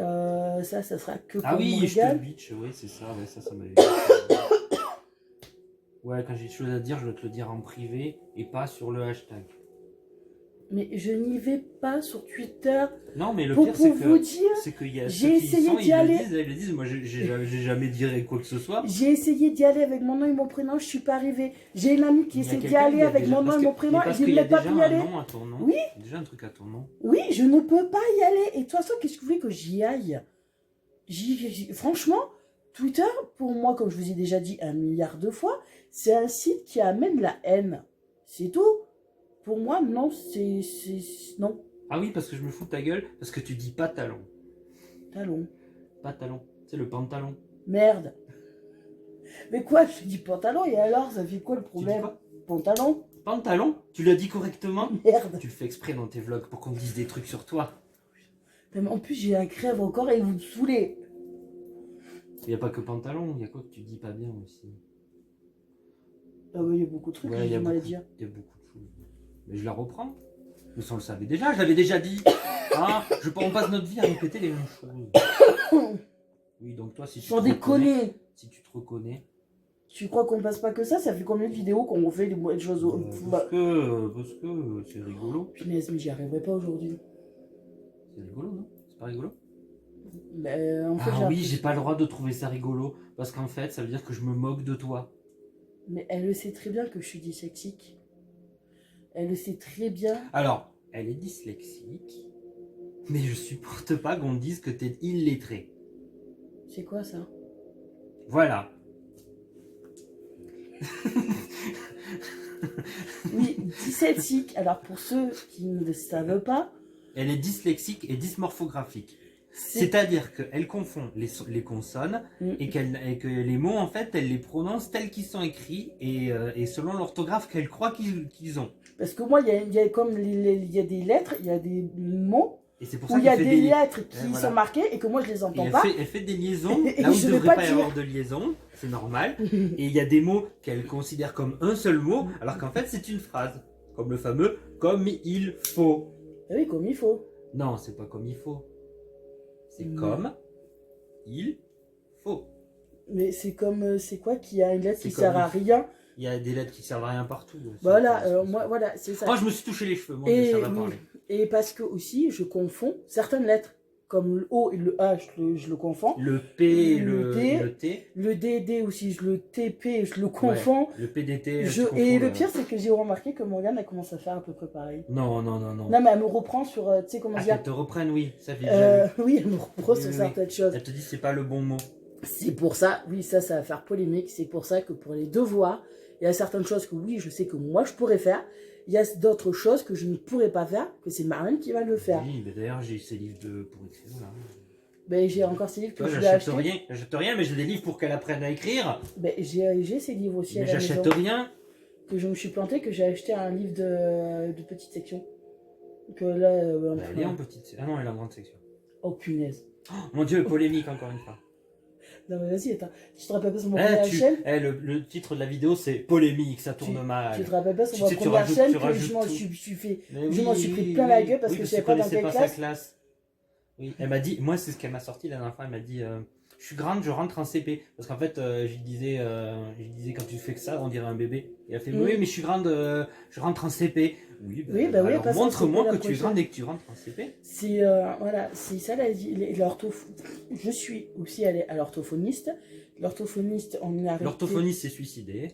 ça sera que pour Ah oui, mon je te régal. bitch, oui c'est ça, ouais, ça m'avait... Ouais, quand j'ai des choses à dire, je dois te le dire en privé et pas sur le hashtag. Mais je n'y vais pas sur Twitter. Non, mais le Pour pire, c'est vous que, dire, c'est qu'il y a j'ai ceux qui y essayé sont, d'y aller. ils le disent. Moi, j'ai jamais dit quoi que ce soit. J'ai essayé d'y aller avec mon nom et mon prénom, je suis pas arrivée. J'ai une amie qui Il y a essaie d'y quelqu'un, il aller y a avec déjà- mon nom parce et que- mon prénom, mais parce et je qu'il y a n'ai pas déjà pu y un aller. nom à ton nom. Oui. Il y a déjà un truc à ton nom. Oui, je ne peux pas y aller. Et de toute façon, qu'est-ce que vous voulez que j'y aille? Franchement, Twitter, pour moi, comme je vous ai déjà dit 1 milliard de fois, c'est un site qui amène la haine. C'est tout. Pour moi, non, non. Ah oui, parce que je me fous de ta gueule, parce que tu dis pantalon. Talon. Pantalon. C'est le pantalon. Merde. Mais quoi, je dis pantalon et alors, ça fait quoi le Tu dis problème? quoi? Pantalon? Pantalon? Tu l'as dit correctement? Merde. Tu le fais exprès dans tes vlogs pour qu'on dise des trucs sur toi. Mais en plus, j'ai un crève encore et vous me saoulez. Il n'y a pas que pantalon, il y a quoi que tu dis pas bien aussi? Ah oui, il y a beaucoup de trucs que Ouais, il y j'ai a du mal à beaucoup, dire. il y a beaucoup de choses. Mais je la reprends. Mais ça on le savait déjà, je l'avais déjà dit. Hein, on passe notre vie à répéter les mêmes choses. Oui, donc toi, si tu te Sans reconnais, déconner. si tu te reconnais, Tu crois qu'on passe pas que ça? Ça fait combien de vidéos qu'on fait des choses au... parce que c'est rigolo. Punaise, mais j'y arriverai pas aujourd'hui. C'est rigolo, non? C'est pas rigolo? Mais en fait, Ah oui, j'ai pas le droit de trouver ça rigolo, parce qu'en fait, ça veut dire que je me moque de toi. Mais elle le sait très bien que je suis dyslexique. Elle le sait très bien. Alors, elle est dyslexique, mais je supporte pas qu'on me dise que t'es illettré. C'est quoi ça? Voilà. Oui, dyslexique. Alors pour ceux qui ne le savent pas, Elle est dyslexique et dysmorphographique. c'est... C'est-à-dire qu'elle confond les consonnes et que les mots, en fait, elle les prononce tels qu'ils sont écrits et selon l'orthographe qu'elle croit qu'ils ont. Parce que moi, il y a comme il y a des lettres, il y a des mots Et c'est pour où ça il y a qu'elle fait des des lettres qui voilà. sont marquées et que moi je les Et entends pas. elle fait des liaisons Et là où je il ne vais devrait pas pas y dire. avoir de liaison, c'est normal. Et il y a des mots qu'elle considère comme un seul mot, alors qu'en fait c'est une phrase. Comme le fameux « comme il faut Ah oui, comme il faut. ». Non, c'est pas comme il faut. C'est Non. comme il faut. Mais c'est comme, c'est quoi qui a une lettre C'est qui comme sert à il- rien? Il y a des lettres qui servent à rien partout. Voilà, C'est- moi, voilà, c'est ça. Oh, je me suis touché les cheveux, moi, Et, ça va oui, parler. et parce que aussi, je confonds certaines lettres. Comme le O et le A, je le confonds. Le P, Le D. le T. Le DD aussi, le TP, je le confonds. Ouais, le PDT. Et le pire, c'est que j'ai remarqué que Morgane, elle commence à faire à peu près pareil. Non. Non, mais elle me reprend sur, tu sais comment Ah, dire. qu'elle te reprenne, oui, ça fait déjà vu. Oui, elle me reprend sur Oui. certaines choses. Elle te dit c'est pas le bon mot. C'est pour ça, oui, ça va faire polémique. C'est pour ça que pour les devoirs, il y a certaines choses que oui, je sais que moi je pourrais faire. Il y a d'autres choses que je ne pourrais pas faire, que c'est Marlène qui va le faire. Oui, mais d'ailleurs j'ai ces livres pour écrire là. Ben, j'ai encore ces livres que Toi, je vais acheter. j'achète rien, mais j'ai des livres pour qu'elle apprenne à écrire. Ben, j'ai ces livres aussi Mais à la maison. j'achète rien. Que je me suis planté, que j'ai acheté un livre de petite section. Que là, Bah, elle est en petite. Ah non, elle est en grande section. oh punaise. Oh, mon dieu, polémique encore une fois. Non mais vas-y, attends. Tu te rappelles pas sur mon Eh, première chaîne? le titre de la vidéo c'est polémique, ça tourne mal. Tu te rappelles pas sur Tu ma sais, tu première rajoutes- chaîne tu que rajoutes je m'en tout. suis fait. Mais Je m'en suis pris plein la gueule parce que je savais pas dans quelle sa classe. Oui, elle m'a dit, moi c'est ce qu'elle m'a sorti la dernière fois, elle m'a dit je suis grande, je rentre en CP. Parce qu'en fait, je lui disais quand tu fais que ça, on dirait un bébé. Et elle fait, oui, mais je suis grande, je rentre en CP. Oui, Oui, bah oui, alors parce qu'on montre-moi s'est fait que la tu es grande prochaine. et que tu rentres en CP. C'est voilà, c'est ça l'orthophonie. Je suis aussi allée à l'orthophoniste. L'orthophoniste, on est arrêté. L'orthophoniste s'est suicidé.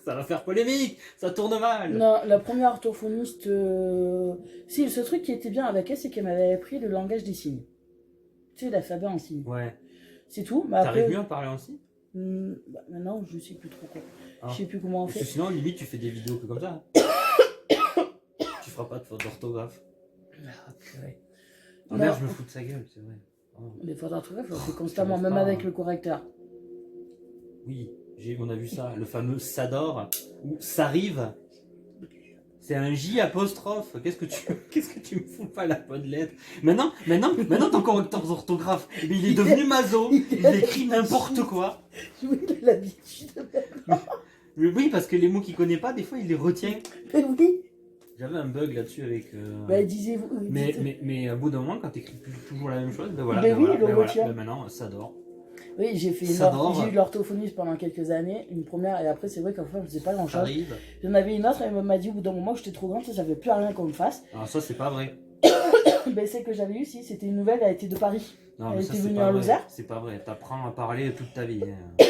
Ça va faire polémique, ça tourne mal. Non, la première orthophoniste. Si, ce truc qui était bien avec elle, c'est qu'elle m'avait appris le langage des signes. Tu sais, l'alphabet en signes. Ouais. C'est tout. Mais après, T'arrives mieux à parler aussi? bah, maintenant, je sais plus trop quoi. Ah. Je sais plus comment on Parce fait. que sinon, limite, tu fais des vidéos que comme ça. Tu feras pas de faute d'orthographe. Ah, purée. Ah Non. merde, je me fous de sa gueule, c'est vrai. Oh. Les fautes d'orthographe, je le fais constamment, j'arrive même pas, avec hein. le correcteur. Oui, on a vu ça, le fameux Sador, ou S'arrive. C'est un J apostrophe. Qu'est-ce que tu me fous pas la bonne lettre? Maintenant, ton correcteur d'orthographe, mais il est devenu maso. Il écrit n'importe quoi. Oui, il a l'habitude. Mais oui, parce que les mots qu'il connaît pas, des fois, il les retient. Mais oui. J'avais un bug là-dessus avec. Bah, disez-vous. Mais au bout d'un moment, quand tu écris toujours la même chose, ben voilà. Ben oui, voilà, il le ben voilà. retient. Ben maintenant, ça dort. Oui, j'ai fait Ça dort. j'ai eu de l'orthophoniste pendant quelques années, une première, et après, c'est vrai qu'en fait, je faisais pas grand-chose. Arrive. J'en avais une autre, elle m'a dit au bout d'un moment que j'étais trop grande, ça fait plus rien qu'on me fasse. Alors ça, c'est pas vrai. Ben, celle que j'avais eue, si, c'était une nouvelle, elle était de Paris. Non, Elle mais ça, était c'est venue pas à vrai. Lozère. C'est pas vrai. T'apprends à parler toute ta vie. Pas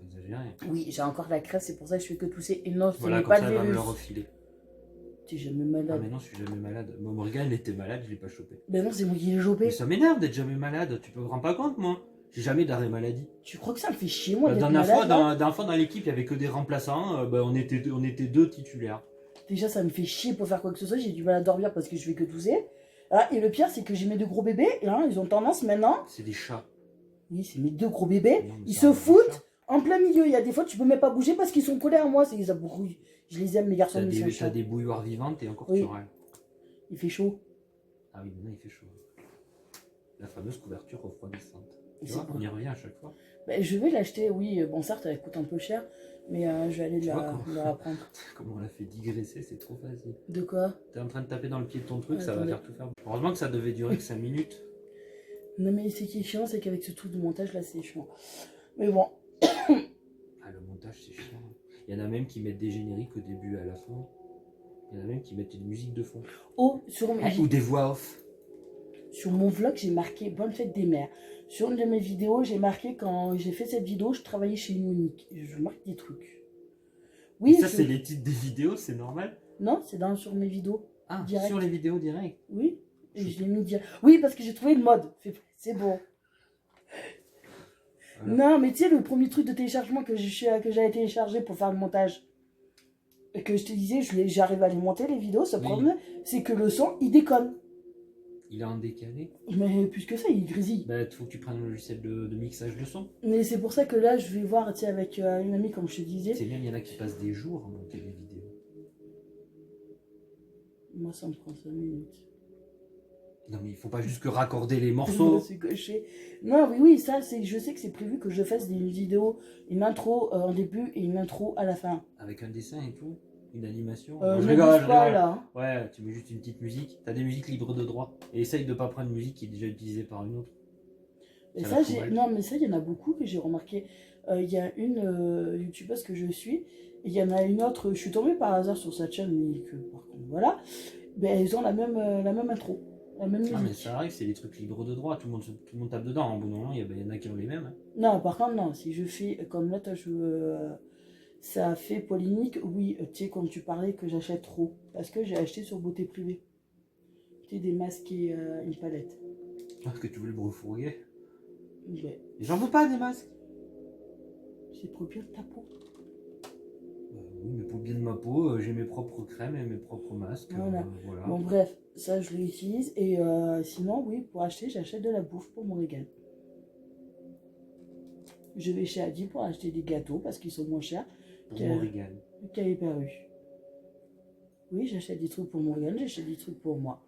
exagéré. Oui, j'ai encore la crève, c'est pour ça que je fais que tousser. Et non, ce Voilà, n'est comme pas ça, le elle va me le virus. refiler. T'es jamais Ah, malade. mais non, je suis jamais malade. Moi, Morgane était malade, je l'ai pas chopé. Ben non, c'est moi qui l'ai Mais chopé. ça m'énerve d'être jamais malade. Tu te rends pas compte, moi? J'ai jamais d'arrêt maladie. Tu crois que ça me fait chier, moi, La d'être dernière malade là dernière fois dans l'équipe, il y avait que des remplaçants. On était deux titulaires. Déjà, ça me fait chier pour faire quoi que ce soit. J'ai du mal à dormir parce que je fais que tousser. Ah, et le pire, c'est que j'ai mes deux gros bébés. Et là, ils ont tendance maintenant. C'est des chats. Oui, c'est mes deux gros bébés. Non, mais Ils c'est se un foutent chat. en plein milieu. Il y a des fois, tu peux même pas bouger parce qu'ils sont collés à moi. C'est des abrouilles. Je les aime, les garçons, T'as mais ils sont des, chiants. t'as des bouilloires vivantes et encore Oui. tu râles. Il fait chaud. Ah oui, maintenant il fait chaud. La fameuse couverture refroidissante. Et Tu c'est vois, bon. on y revient à chaque fois. Ben, je vais l'acheter, oui. Bon, certes, elle coûte un peu cher. Mais je vais aller Tu vois comment- la prendre. Comment on l'a fait digresser, c'est trop facile. De quoi? T'es en train de taper dans le pied de ton truc, ça va Attendez. faire tout faire. Heureusement que ça devait durer que 5 minutes. Non, mais ce qui est chiant, c'est qu'avec ce truc de montage là, c'est chiant. Mais bon. Ah, le montage, c'est chiant. Il y en a même qui mettent des génériques au début et à la fin. Il y en a même qui mettent une musique de fond. Oh, sur mes Ou des voix off. Sur mon vlog, j'ai marqué Bonne fête des mères. Sur une de mes vidéos, j'ai marqué quand j'ai fait cette vidéo, je travaillais chez Unique. Je marque des trucs. Oui, Et ça, c'est les titres des vidéos, c'est normal. Non, c'est sur mes vidéos. Ah, Direct. sur les vidéos direct. Oui, et je l'ai mis direct. Oui, parce que j'ai trouvé le mode. C'est bon. Voilà. Non, mais tu sais, le premier truc de téléchargement que j'avais téléchargé pour faire le montage, et que je te disais, j'arrive à les monter, les vidéos, ce Oui. problème, c'est que le son, il déconne. Il est en décalé. Mais plus que ça, il grésille. Bah, il faut que tu prennes un logiciel de mixage de son. Mais c'est pour ça que là, je vais voir, tu sais, avec une amie, comme je te disais. C'est même, il y en a qui passent des jours à monter les vidéos. Moi, ça me prend 5 minutes. Non, mais il faut pas juste que raccorder les morceaux. C'est gaucher. Non, oui, ça, je sais que c'est prévu que je fasse des vidéos, une intro en début et une intro à la fin. Avec un dessin et tout. Une animation. Ne je bouge rigole, je pas rigole. là. Hein. Ouais, tu mets juste une petite musique. T'as des musiques libres de droit. Et essaye de pas prendre une musique qui est déjà utilisée par une autre. Et Ça ça, va trop mal. non, mais ça, il y en a beaucoup que j'ai remarqué. Il y a une youtubeuse que je suis, et il y en a une autre, je suis tombée par hasard sur sa chaîne, mais que par contre, voilà. Ben, elles ont la même intro, la même musique. Ah, mais ça arrive, c'est des trucs libres de droit. Tout le monde tape dedans. En bon moment, il y en a qui ont les mêmes. Hein. Non, par contre, non, si je fais, comme là, ça fait polémique, oui, tu sais, comme tu parlais que j'achète trop, parce que j'ai acheté sur Beauté Privée. Tu sais, des masques et une palette. Ah, que tu veux le refourguer. Ben, Et j'en veux pas des masques. c'est pour bien ta peau. Oui, mais pour bien de ma peau, j'ai mes propres crèmes et mes propres masques. Voilà. Voilà. Bon, bref, ça, je l'utilise, et sinon, oui, pour acheter, j'achète de la bouffe pour mon régal. Je vais chez Aldi pour acheter des gâteaux, parce qu'ils sont moins chers Pour mon régal. qu'à Hyper U. Oui, j'achète des trucs pour mon régal, j'achète des trucs pour moi.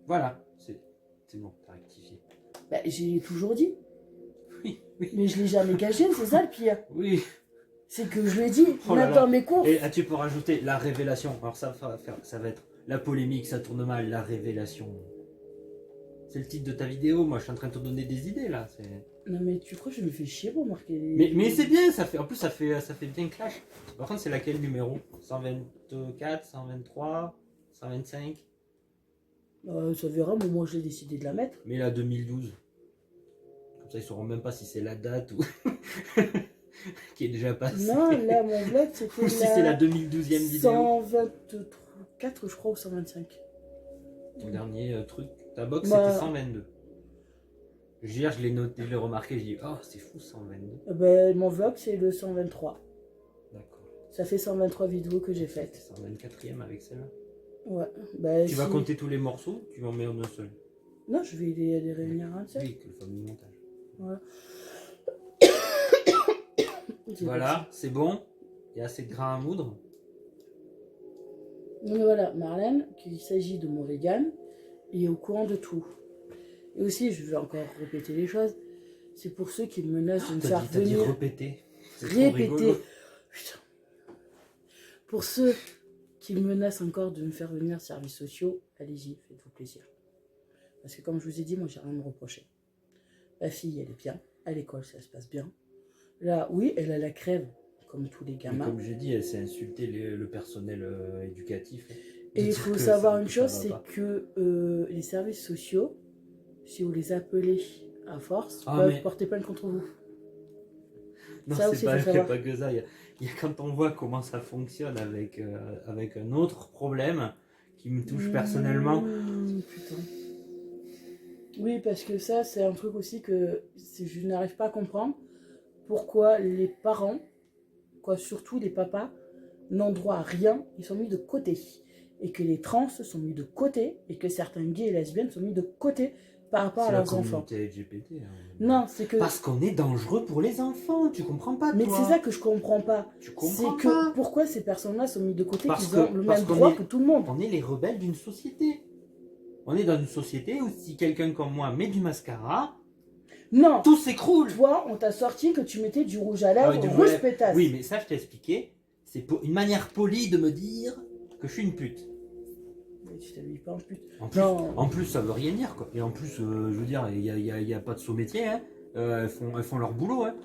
Voilà, c'est bon, t'as rectifié. Ben, j'ai toujours dit. Oui, oui. Mais je l'ai jamais caché, c'est ça le pire. Oui. C'est que je lui ai dit, Oh là même là. dans mes cours. Et tu peux rajouter la révélation. Alors ça va être la polémique, ça tourne mal, la révélation. C'est le titre de ta vidéo, moi je suis en train de te donner des idées là. Non mais tu crois que je me fais chier pour marquer les... Mais c'est bien, en plus ça fait bien clash. Par contre c'est laquelle numéro? 124, 123, 125? Ça verra, mais moi j'ai décidé de la mettre. Mais la 2012. Comme ça ils sauront même pas si c'est la date ou... qui est déjà passée. Non, là mon vlog c'était Ou si c'est la 2012e vidéo. 124 je crois ou 125. Ton dernier truc. Ta box Bah. c'était 122. Hier je l'ai noté, je l'ai remarqué, j'ai dit oh c'est fou 122. Ben, mon vlog c'est le 123. D'accord. Ça fait 123 vidéos que j'ai faites. C'est 124e avec celle-là. Ouais. Ben, Tu vas compter tous les morceaux, tu vas en mettre en un seul. Non, je vais les réunir en un seul. Oui, que le fameux montage. Voilà. Voilà, c'est bon. Il y a assez de grains à moudre. Mais voilà, Marlène, qu'il s'agit de mon vegan, il est au courant de tout. Et aussi, je vais encore répéter les choses, c'est pour ceux qui menacent de me faire T'as dit venir... répéter. C'est trop Répéter. rigolo. Putain. Pour ceux qui menacent encore de me faire venir services sociaux, allez-y, faites-vous plaisir. Parce que comme je vous ai dit, moi, j'ai rien à me reprocher. La fille, elle est bien. À l'école, ça se passe bien. Là, oui, elle a la crève, comme tous les Mais gamins. comme j'ai dit, elle s'est insulté le personnel éducatif. Et il faut savoir une chose, c'est que les services sociaux, si vous les appelez à force, peuvent porter plainte contre vous. Non, c'est pas que ça. Il y a quand on voit comment ça fonctionne avec un autre problème qui me touche personnellement. Putain. Oui, parce que ça, c'est un truc aussi que je n'arrive pas à comprendre. Pourquoi les parents, surtout les papas, n'ont droit à rien, ils sont mis de côté. Et que les trans sont mis de côté, et que certains gays et lesbiennes sont mis de côté par rapport à leurs enfants. C'est la communauté LGBT. Non, c'est que... Parce qu'on est dangereux pour les enfants, tu comprends pas, toi. Mais c'est ça que je comprends pas. Tu comprends pas. C'est que pourquoi ces personnes-là sont mises de côté, qu'ils ont le même droit que tout le monde. On est les rebelles d'une société. On est dans une société où si quelqu'un comme moi met du mascara, non, tout s'écroule. Toi, on t'a sorti que tu mettais du rouge à lèvres, rouge pétasse. Oui, mais ça, je t'ai expliqué. C'est une manière polie de me dire que je suis une pute. Mais tu t'habilles pas en pute. En plus, ça veut rien dire, quoi. Et en plus, je veux dire, il y a pas de sous-métier. Hein. Elles font leur boulot. Hein.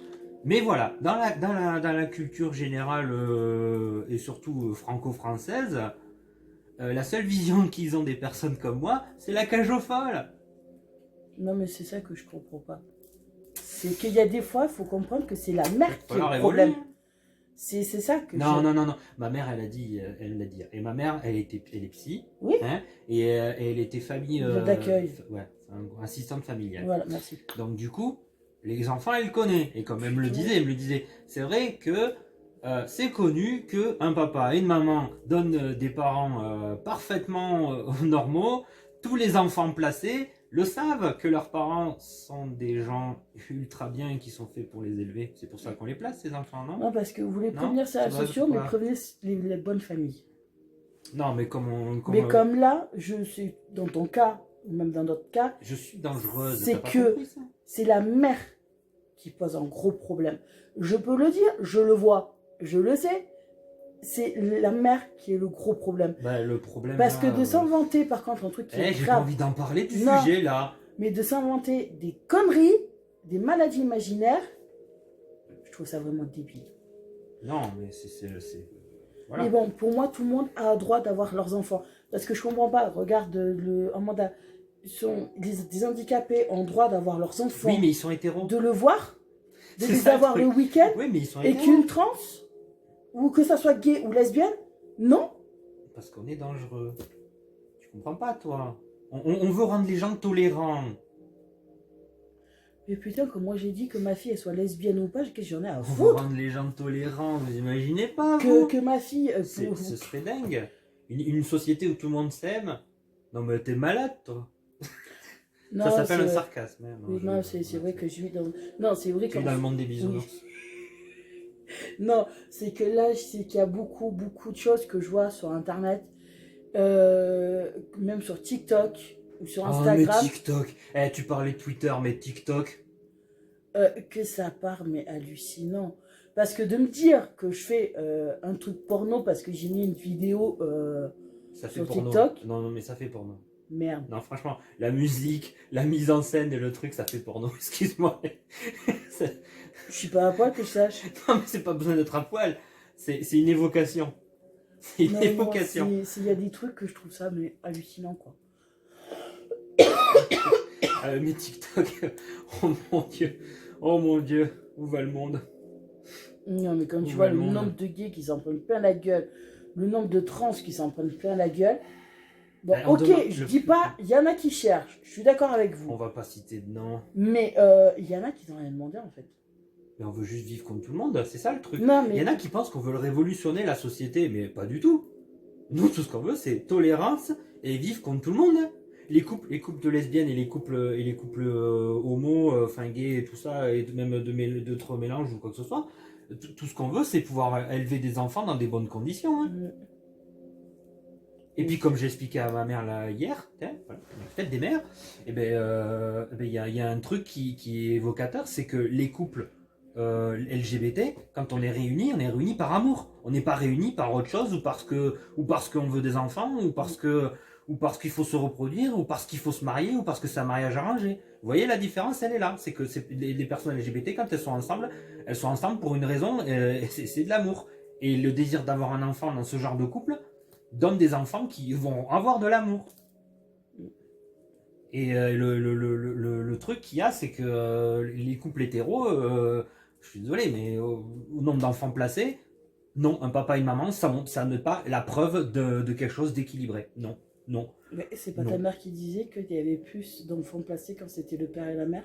Mais voilà, dans la culture générale et surtout franco-française, la seule vision qu'ils ont des personnes comme moi, c'est la cage aux folles. Non, mais c'est ça que je comprends pas. C'est qu'il y a des fois, il faut comprendre que c'est la mère qui a le problème. C'est ça que non. Ma mère, elle l'a dit. Et ma mère, elle est psy. Oui. Hein, et elle était famille... d'accueil. Ouais, assistante familiale. Voilà, merci. Donc du coup, les enfants, elle connaît. Et comme elle me le disait, c'est vrai que c'est connu qu'un papa et une maman donnent des parents parfaitement normaux. Tous les enfants placés le savent que leurs parents sont des gens ultra bien et qui sont faits pour les élever. C'est pour ça qu'on les place, ces enfants, non? Non, parce que vous voulez prévenir ça sociaux, mais prévenez les bonnes familles. Non, mais comme là, je suis dans ton cas, ou même dans d'autres cas, je suis dangereuse. C'est que c'est la mère qui pose un gros problème. Je peux le dire, je le vois, je le sais. C'est la mère qui est le gros problème. Bah, le problème. Parce que de s'inventer, par contre, un truc qui est grave. J'ai pas envie d'en parler du sujet là. Mais de s'inventer des conneries, des maladies imaginaires, je trouve ça vraiment débile. Non, mais voilà. Mais bon, pour moi, tout le monde a le droit d'avoir leurs enfants. Parce que je comprends pas. Regarde, des handicapés ont le droit d'avoir leurs enfants. Oui, mais ils sont hétéros. De le voir, de les avoir le week-end. Oui, mais ils sont hétéros. Et qu'une trans, ou que ça soit gay ou lesbienne, non. Parce qu'on est dangereux. Tu comprends pas, toi. On veut rendre les gens tolérants. Mais putain, comme moi j'ai dit que ma fille elle soit lesbienne ou pas, qu'est-ce que j'en ai à foutre? On veut rendre les gens tolérants, vous imaginez pas, vous que ma fille... Ce serait dingue. Une société où tout le monde s'aime. Non mais t'es malade, toi. Non, ça s'appelle un sarcasme. Hein. Non, c'est vrai que je vis dans... Non, c'est vrai que... Je suis dans le monde des bisounours. Oui. Non, c'est que là, c'est qu'il y a beaucoup de choses que je vois sur Internet, même sur TikTok ou sur Instagram. Mais TikTok, tu parlais de Twitter, mais TikTok. Que ça part, mais hallucinant. Parce que de me dire que je fais un truc porno parce que j'ai mis une vidéo sur TikTok. Non, mais ça fait porno. Merde. Non, franchement, la musique, la mise en scène et le truc, ça fait porno. Excuse-moi. Je suis pas à poil que je sache. Non, mais c'est pas besoin d'être à poil. C'est une évocation. C'est une évocation. S'il y a des trucs que je trouve ça mais hallucinant, quoi. Mais TikTok, oh mon Dieu, où va le monde? Non, mais quand tu vois le nombre de gays qui s'en prennent plein la gueule, le nombre de trans qui s'en prennent plein la gueule. Bon, ok, je dis pas, il y en a qui cherchent, je suis d'accord avec vous. On va pas citer de nom. Mais il y en a qui n'ont rien demandé en fait. Mais on veut juste vivre comme tout le monde, c'est ça le truc. Non, mais... Il y en a qui pensent qu'on veut révolutionner la société, mais pas du tout. Nous, tout ce qu'on veut, c'est tolérance et vivre comme tout le monde. Les couples de lesbiennes et les couples homo, enfin gays et tout ça, et même d'autres mélanges ou quoi que ce soit, tout ce qu'on veut, c'est pouvoir élever des enfants dans des bonnes conditions. Hein. Et puis comme j'expliquais à ma mère là, hier, voilà, fête des mères, il y a un truc qui est évocateur, c'est que les couples LGBT, quand on est réunis par amour. On n'est pas réunis par autre chose ou parce qu'on veut des enfants ou parce qu'il faut se reproduire ou parce qu'il faut se marier ou parce que c'est un mariage arrangé. Vous voyez la différence, elle est là. C'est que les personnes LGBT, quand elles sont ensemble pour une raison, c'est de l'amour. Et le désir d'avoir un enfant dans ce genre de couple donne des enfants qui vont avoir de l'amour. Et le truc qu'il y a, c'est que les couples hétéros, je suis désolé, mais au nombre d'enfants placés, non, un papa et une maman, ça n'est pas la preuve de quelque chose d'équilibré. Non, non. Mais c'est pas non. ta mère qui disait qu'il y avait plus d'enfants placés quand c'était le père et la mère?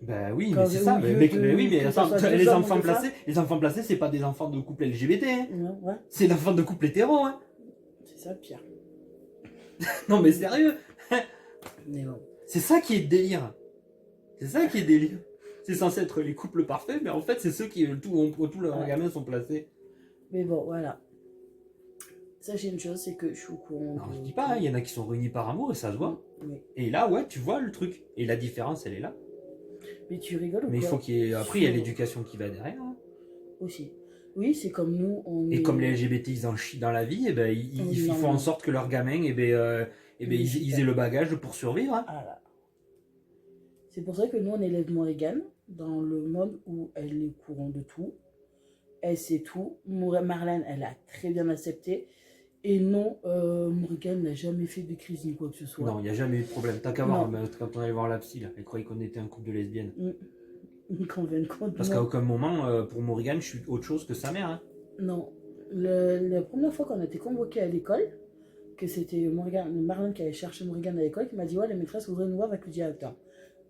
Ben oui, Quand mais c'est ça. Mais ça soit les deux hommes enfants ou deux placés, c'est pas des enfants de couple LGBT. Hein. Non, ouais, C'est l'enfant de couple hétéro. Hein. c'est ça le pire. Non mais sérieux. Mais bon. C'est ça qui est délire. C'est ça qui est délire. C'est censé être les couples parfaits, mais en fait, c'est ceux qui tous leurs gamins sont placés. Mais bon, voilà. Sachez une chose, c'est que je suis au courant. Non, je dis pas, il y en a qui sont réunis par amour et ça se voit. Oui. Et là, ouais, tu vois le truc. Et la différence, elle est là. Mais tu rigoles ou Mais il quoi? faut qu'il y ait. Après, il y a l'éducation qui va derrière. Hein. Aussi. Oui, c'est comme nous. Et comme les LGBT, ils en chient dans la vie, et ben, ils font en sorte que leurs gamins, ils aient le bagage pour survivre. Hein. Ah là. C'est pour ça que nous, on élève Morrigan dans le mode où elle est au courant de tout. Elle sait tout. Marlène, elle a très bien accepté. Et non, Morrigan n'a jamais fait de crise ni quoi que ce soit. Non, il n'y a jamais eu de problème. T'as qu'à voir, quand on allait voir la psy, là, elle croyait qu'on était un couple de lesbiennes. Parce qu'à aucun moment, pour Morrigan, je suis autre chose que sa mère. Hein. Non. La première fois qu'on a été convoqués à l'école, que c'était Marlène qui allait chercher Morrigan à l'école, qui m'a dit ouais, la maîtresse voudrait nous voir avec le directeur.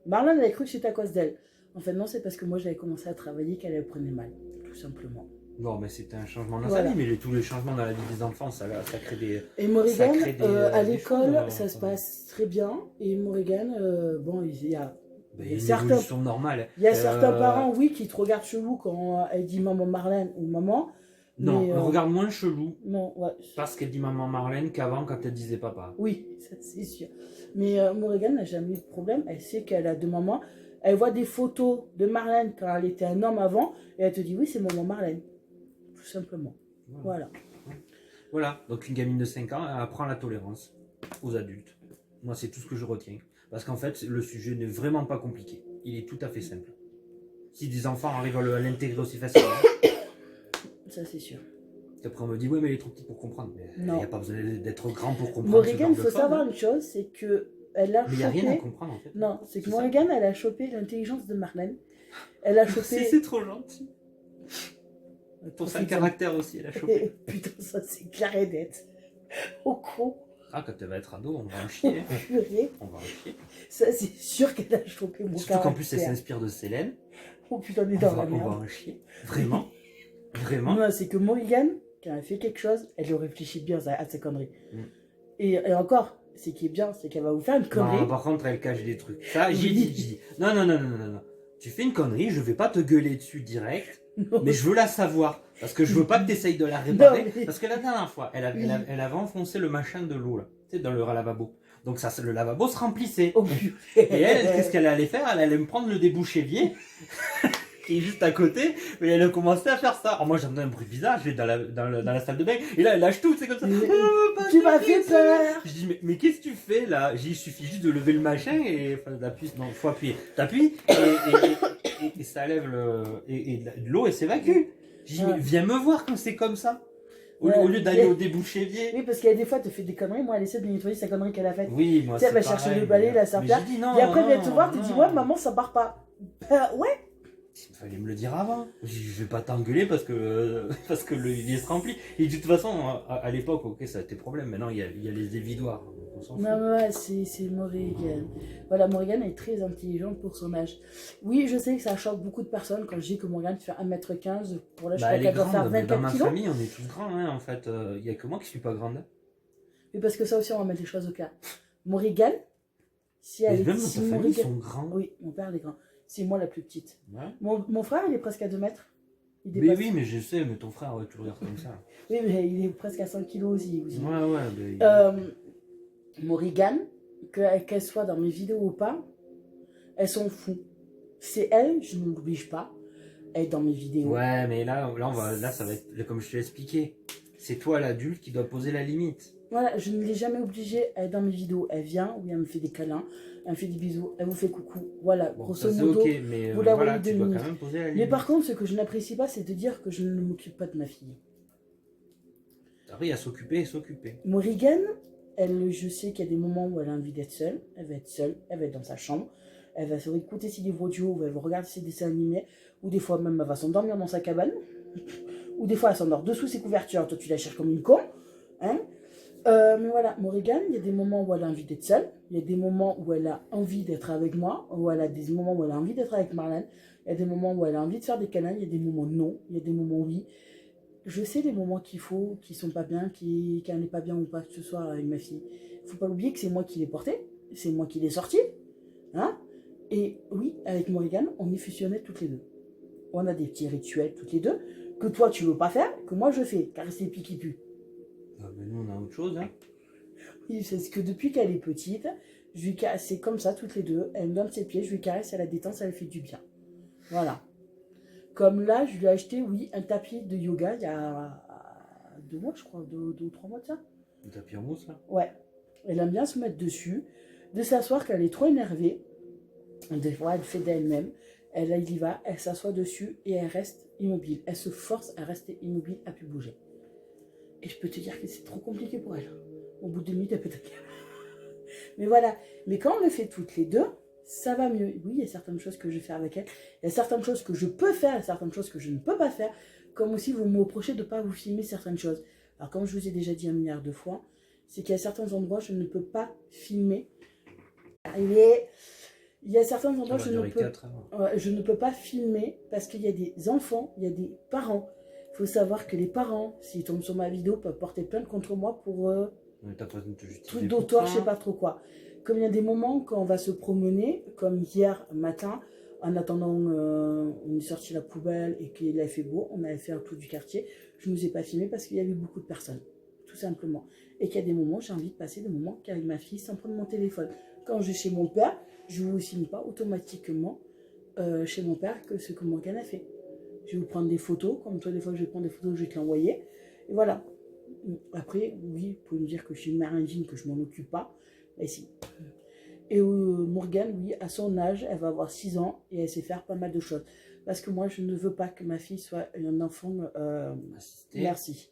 Marlène avait cru que c'était à cause d'elle. En fait, non, c'est parce que moi j'avais commencé à travailler qu'elle le prenait mal, tout simplement. Bon, mais c'était un changement dans sa vie, mais tous les changements dans la vie des enfants, ça crée des. Et Morrigan, à l'école, ça se passe très bien. Et Morrigan, bon, il y a. Il y a certains, normale. Il y a certains parents, oui, qui te regardent chelou quand elle dit maman Marlène ou maman. Non, elle regarde moins chelou. Non, ouais. Parce qu'elle dit maman Marlène qu'avant quand elle disait papa. Oui, ça c'est sûr. Mais Morrigan n'a jamais eu de problème. Elle sait qu'elle a deux mamans. Elle voit des photos de Marlène quand elle était un homme avant. Et elle te dit oui, c'est maman Marlène. Tout simplement. Voilà. Voilà. Donc une gamine de 5 ans, elle apprend la tolérance aux adultes. Moi, c'est tout ce que je retiens. Parce qu'en fait, le sujet n'est vraiment pas compliqué. Il est tout à fait simple. Si des enfants arrivent à l'intégrer aussi facilement. Ça, c'est sûr. Après, on me dit, oui, mais elle est trop petite pour comprendre. Il n'y a pas besoin d'être grand pour comprendre. Morrigan, il faut savoir une chose, c'est que elle a chopé... Mais il n'y a rien à comprendre, en fait. Non, c'est que Morrigan, elle a chopé l'intelligence de Marlène. Elle a chopé... C'est trop gentil. Pour son caractère aussi, elle a chopé. Putain, ça, c'est clair et net. Au con. Ah, quand elle va être ado, on va en chier. On va en chier. Ça, c'est sûr qu'elle a chopé mon caractère. Surtout qu'en plus, elle s'inspire de Célène. Oh putain, on est dans la merde. On va en chier. Vraiment. Vraiment. Non, c'est que Morrigan, quand elle fait quelque chose, elle le réfléchit bien à ses conneries. Et encore, ce qui est bien, c'est qu'elle va vous faire une connerie. Non, par contre, elle cache des trucs. Ça, j'ai dit. Non. Tu fais une connerie, je vais pas te gueuler dessus direct, mais je veux la savoir. Parce que je veux pas que tu essayes de la réparer. Non, mais... Parce que la dernière fois, elle avait enfoncé le machin de l'eau, là, tu sais, dans le lavabo. Donc ça, le lavabo se remplissait. Oh, et elle, qu'est-ce qu'elle allait faire? Elle allait me prendre le débouche-évier. Qui est juste à côté, mais elle a commencé à faire ça. Alors moi j'entends un bruit bizarre, je vais dans la salle de bain, et là elle lâche tout, c'est comme ça. Tu m'as fait peur. Je dis mais qu'est-ce que tu fais là? Il suffit juste de lever le machin et enfin d'appuyer, non, faut appuyer. T'appuies et ça lève de l'eau et s'évacue. Je dis mais viens me voir quand c'est comme ça. Au lieu d'aller au débouche-évier. Oui, parce qu'il y a des fois, elle te fait des conneries. Moi, elle essaie de nettoyer sa connerie qu'elle a faite. Oui, moi c'est elle va chercher le balai, la serpillère. Et après, elle vient te voir, te dit ouais, maman, ça part pas. Ouais. Il fallait me le dire avant. Je vais pas t'engueuler parce que l'évier se remplit. Et de toute façon, à l'époque, ok, ça a été problème. Maintenant, il y a les évidoirs. Non, ouais, c'est Morrigan. Voilà, Morrigan est très intelligente pour son âge. Oui, je sais que ça choque beaucoup de personnes quand je dis que Morrigan fait 1m15. Pour là, je crois qu'elle doit faire 24 Dans ma kilos. famille, on est tous grands, hein, en fait. Il n'y a que moi qui suis pas grande. Oui, parce que ça aussi, on va mettre les choses au clair. Morrigan, si elle même dans ta famille, ils sont grands. Oui, mon père est grand. C'est moi la plus petite. Ouais. Mon frère, il est presque à 2 mètres. Il Mais dépasse... oui, mais je sais, mais ton frère, ouais, tu le regardes comme ça. Oui, mais il est presque à 100 kilos aussi. Ouais, mais... Morrigan, qu'elle soit dans mes vidéos ou pas, elle s'en fout. C'est elle, je ne l'oblige pas. Elle est dans mes vidéos. Ouais, mais là, ça va être, comme je te l'ai expliqué, c'est toi l'adulte qui doit poser la limite. Voilà, je ne l'ai jamais obligée. Elle est dans mes vidéos. Elle vient, oui, elle me fait des câlins, elle me fait des bisous, elle vous fait coucou. Voilà, Bon, grosso ça, modo, ok, mais vous la voilà, voyez tu 2 dois minutes. quand même poser la limite. Mais par contre, ce que je n'apprécie pas, c'est de dire que je ne m'occupe pas de ma fille. Après, il y a s'occuper et s'occuper. Morrigan, elle, je sais qu'il y a des moments où elle a envie d'être seule. Elle va être seule, elle va être dans sa chambre. Elle va se écouter ses livres audio, ou elle va regarder ses dessins animés, ou des fois même elle va s'endormir dans sa cabane, ou des fois elle s'endort dessous ses couvertures, toi tu la cherches comme une con. Hein, mais voilà, Morrigan, il y a des moments où elle a envie d'être seule, il y a des moments où elle a envie d'être avec moi, ou elle a des moments où elle a envie d'être avec Marlène, il y a des moments où elle a envie de faire des câlins, il y a des moments non, il y a des moments oui. Je sais les moments qu'il faut, qui sont pas bien, qu'elle n'est pas bien ou pas que ce soit avec ma fille. Il faut pas oublier que c'est moi qui l'ai portée, c'est moi qui l'ai sortie. Hein, et oui, avec Morrigan, on est fusionnés toutes les deux. On a des petits rituels toutes les deux, que toi tu veux pas faire, que moi je fais, car c'est les pieds qui puent. Ah, mais nous, on a autre chose, hein. Oui, c'est ce que depuis qu'elle est petite, c'est comme ça toutes les deux. Elle me donne ses pieds, je lui caresse, elle la détend, ça lui fait du bien. Voilà. Comme là, je lui ai acheté, oui, un tapis de yoga il y a 2 mois, je crois, 2 ou 3 mois de ça. Un tapis en mousse, là. Ouais. Elle aime bien se mettre dessus, de s'asseoir quand elle est trop énervée. Des fois, elle fait d'elle-même. Elle y va, elle s'assoit dessus et elle reste immobile. Elle se force à rester immobile, à plus bouger. Et je peux te dire que c'est trop compliqué pour elle. Au bout de 2 minutes, elle peut t'inquiéter. Mais voilà. Mais quand on le fait toutes les deux, ça va mieux. Oui, il y a certaines choses que je fais avec elle. Il y a certaines choses que je peux faire, il y a certaines choses que je ne peux pas faire. Comme aussi, vous me reprochez de ne pas vous filmer certaines choses. Alors, comme je vous ai déjà dit 1 milliard de fois, c'est qu'il y a certains endroits où je ne peux pas filmer. Il y a certains endroits où je ne peux pas filmer parce qu'il y a des enfants, il y a des parents. Il faut savoir que les parents, s'ils tombent sur ma vidéo, peuvent porter plainte contre moi pour truc d'auteur, je sais pas trop quoi. Comme il y a des moments quand on va se promener, comme hier matin, en attendant, on est sorti la poubelle et qu'il a fait beau, on avait fait un tour du quartier. Je ne vous ai pas filmé parce qu'il y avait beaucoup de personnes, tout simplement. Et qu'il y a des moments, j'ai envie de passer des moments qu'avec ma fille sans prendre mon téléphone. Quand je vais chez mon père, je ne vous filme pas automatiquement chez mon père que ce que Morgane a fait. Je vais vous prendre des photos, comme toi, des fois, je vais prendre des photos, je vais te l'envoyer. Et voilà. Après, oui, vous pouvez me dire que je suis une mère indigne, que je m'en occupe pas. Mais si. Et Morgane, oui, à son âge, elle va avoir 6 ans et elle sait faire pas mal de choses. Parce que moi, je ne veux pas que ma fille soit un enfant assisté. Merci.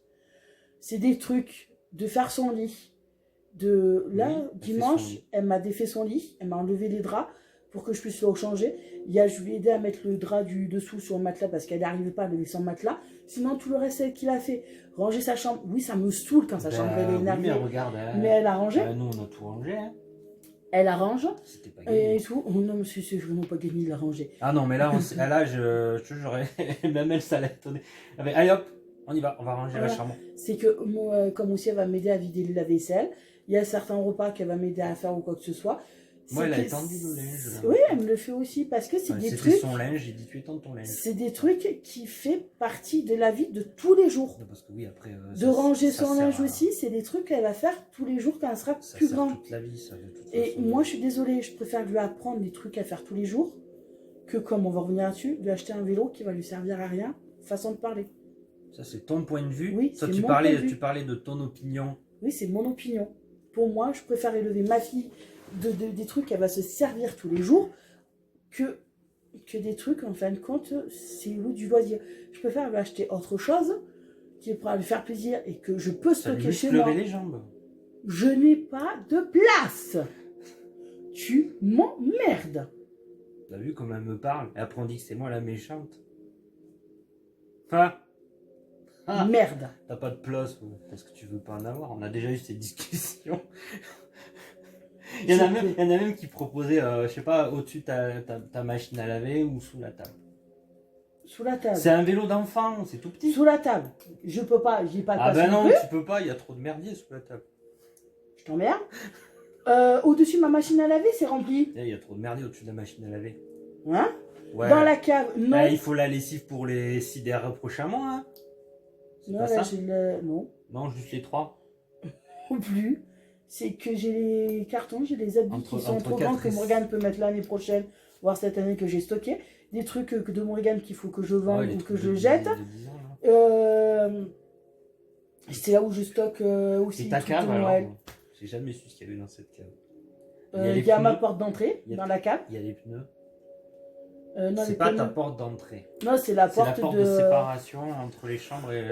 C'est des trucs de faire son lit. Là, oui, dimanche, elle m'a défait son lit, elle m'a enlevé les draps pour que je puisse le changer. Je lui ai aidé à mettre le drap du dessous sur le matelas parce qu'elle n'arrivait pas à lever son matelas. Sinon, tout le reste, c'est elle qui l'a fait. Ranger sa chambre. Oui, ça me saoule quand sa chambre elle est énervée. Oui, mais regarde, mais elle a rangé. Nous, on a tout rangé. Hein. Elle arrange. C'était pas gagné. Et tout. Oh non, mais c'est vraiment pas gagné de la ranger. Ah non, mais là, j'aurais même elle, ça l'a étonné. Allez hop, on y va, on va ranger la chambre. C'est que moi, comme aussi, elle va m'aider à vider la vaisselle. Il y a certains repas qu'elle va m'aider à faire ou quoi que ce soit. Moi, elle a étendu le linge. Oui, elle me le fait aussi parce que c'est des trucs. C'était son linge, j'ai dit tu étends ton linge. C'est des trucs qui fait partie de la vie de tous les jours. Non, parce que oui, après. De ranger son linge aussi, c'est des trucs qu'elle va faire tous les jours quand elle sera plus grande. Toute la vie, ça, de toute Et façon. moi, je suis désolée, je préfère lui apprendre des trucs à faire tous les jours que, comme on va revenir là-dessus, lui acheter un vélo qui va lui servir à rien, façon de parler. Ça, c'est ton point de vue. Oui, toi, tu parlais de ton opinion. Oui, c'est mon opinion. Pour moi, je préfère élever ma fille des trucs qu'elle va se servir tous les jours que des trucs, en fin de compte, c'est du loisir. Je préfère lui acheter autre chose qui pourra lui faire plaisir et que je peux stocker chez moi. Les jambes. Je n'ai pas de place. Tu m'emmerdes. T'as vu comment elle me parle? Et après on dit que c'est moi la méchante. Merde. T'as pas de place parce que tu veux pas en avoir. On a déjà eu ces discussions. Il y en a même qui proposaient, je sais pas, au-dessus ta machine à laver ou sous la table. Sous la table. C'est un vélo d'enfant, c'est tout petit. Sous la table. Je peux pas, j'ai pas de place. Ah ben non, tu peux pas, il y a trop de merdier sous la table. Je t'emmerde. Au-dessus de ma machine à laver, c'est rempli. Il y a trop de merdier au-dessus de la machine à laver. Hein? Ouais. Dans la cave, non. Il faut la lessive pour les 6 prochains mois. Hein. C'est Non, pas là, ça j'ai le... Non, Non, juste les 3. non plus. C'est que j'ai les cartons, j'ai des habits qui sont trop grands que Morgane peut mettre l'année prochaine, voire cette année que j'ai stocké. Des trucs de Morgane qu'il faut que je vende ou que je jette. C'est là où je stocke aussi Et les ta trucs cave, de alors Noël. j'ai jamais su ce qu'il y avait dans cette cave. Il y a ma porte d'entrée Il y a- dans la cave. Il y a les pneus. Non, C'est les pas pneus. ta porte d'entrée. Non, c'est la C'est la porte porte de séparation entre les chambres et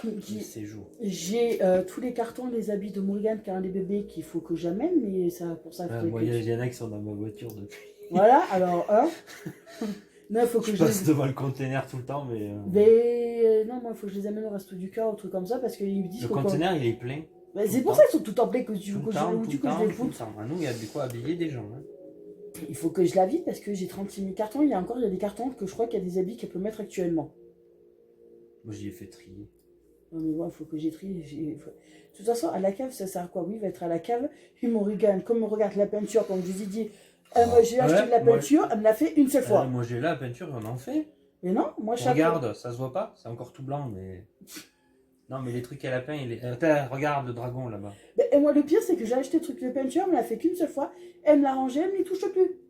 le séjour. J'ai tous les cartons, les habits de Morgane, qui a un des bébés qu'il faut que j'amène, mais ça, pour ça, Moi, il y en a qui sont dans ma voiture depuis. Voilà, alors, non, il faut que Je passe devant le container tout le temps, mais. non, moi, il faut que je les amène au resto du cœur, ou truc comme ça, parce qu'ils me disent Le que. container, il est plein. Bah, c'est pour ça qu'ils sont tout en plein que tu veux que je les Tout le foute. temps. Nous, il y a de quoi habiller des gens. Hein. Il faut que je la vide parce que j'ai 36 000 cartons. Il y a des cartons que je crois qu'il y a des habits qu'elle peut mettre actuellement. Moi, j'y ai fait trier. Non, mais moi, il faut que j'ai trié. De toute façon, à la cave, ça sert à quoi? Oui, il va être à la cave. Et Morgane, comme on regarde la peinture, comme je vous ai dit, moi, j'ai acheté de la peinture, elle me l'a fait une seule fois. Moi, j'ai la peinture, on en fait. Mais non, moi, Regarde, ça se voit pas, c'est encore tout blanc, mais. Non, mais les trucs à la peint, Attends, regarde le dragon là-bas. Et moi, le pire, c'est que j'ai acheté le truc de peinture, elle me l'a fait qu'une seule fois. Elle me l'a rangé, elle ne m'y touche plus.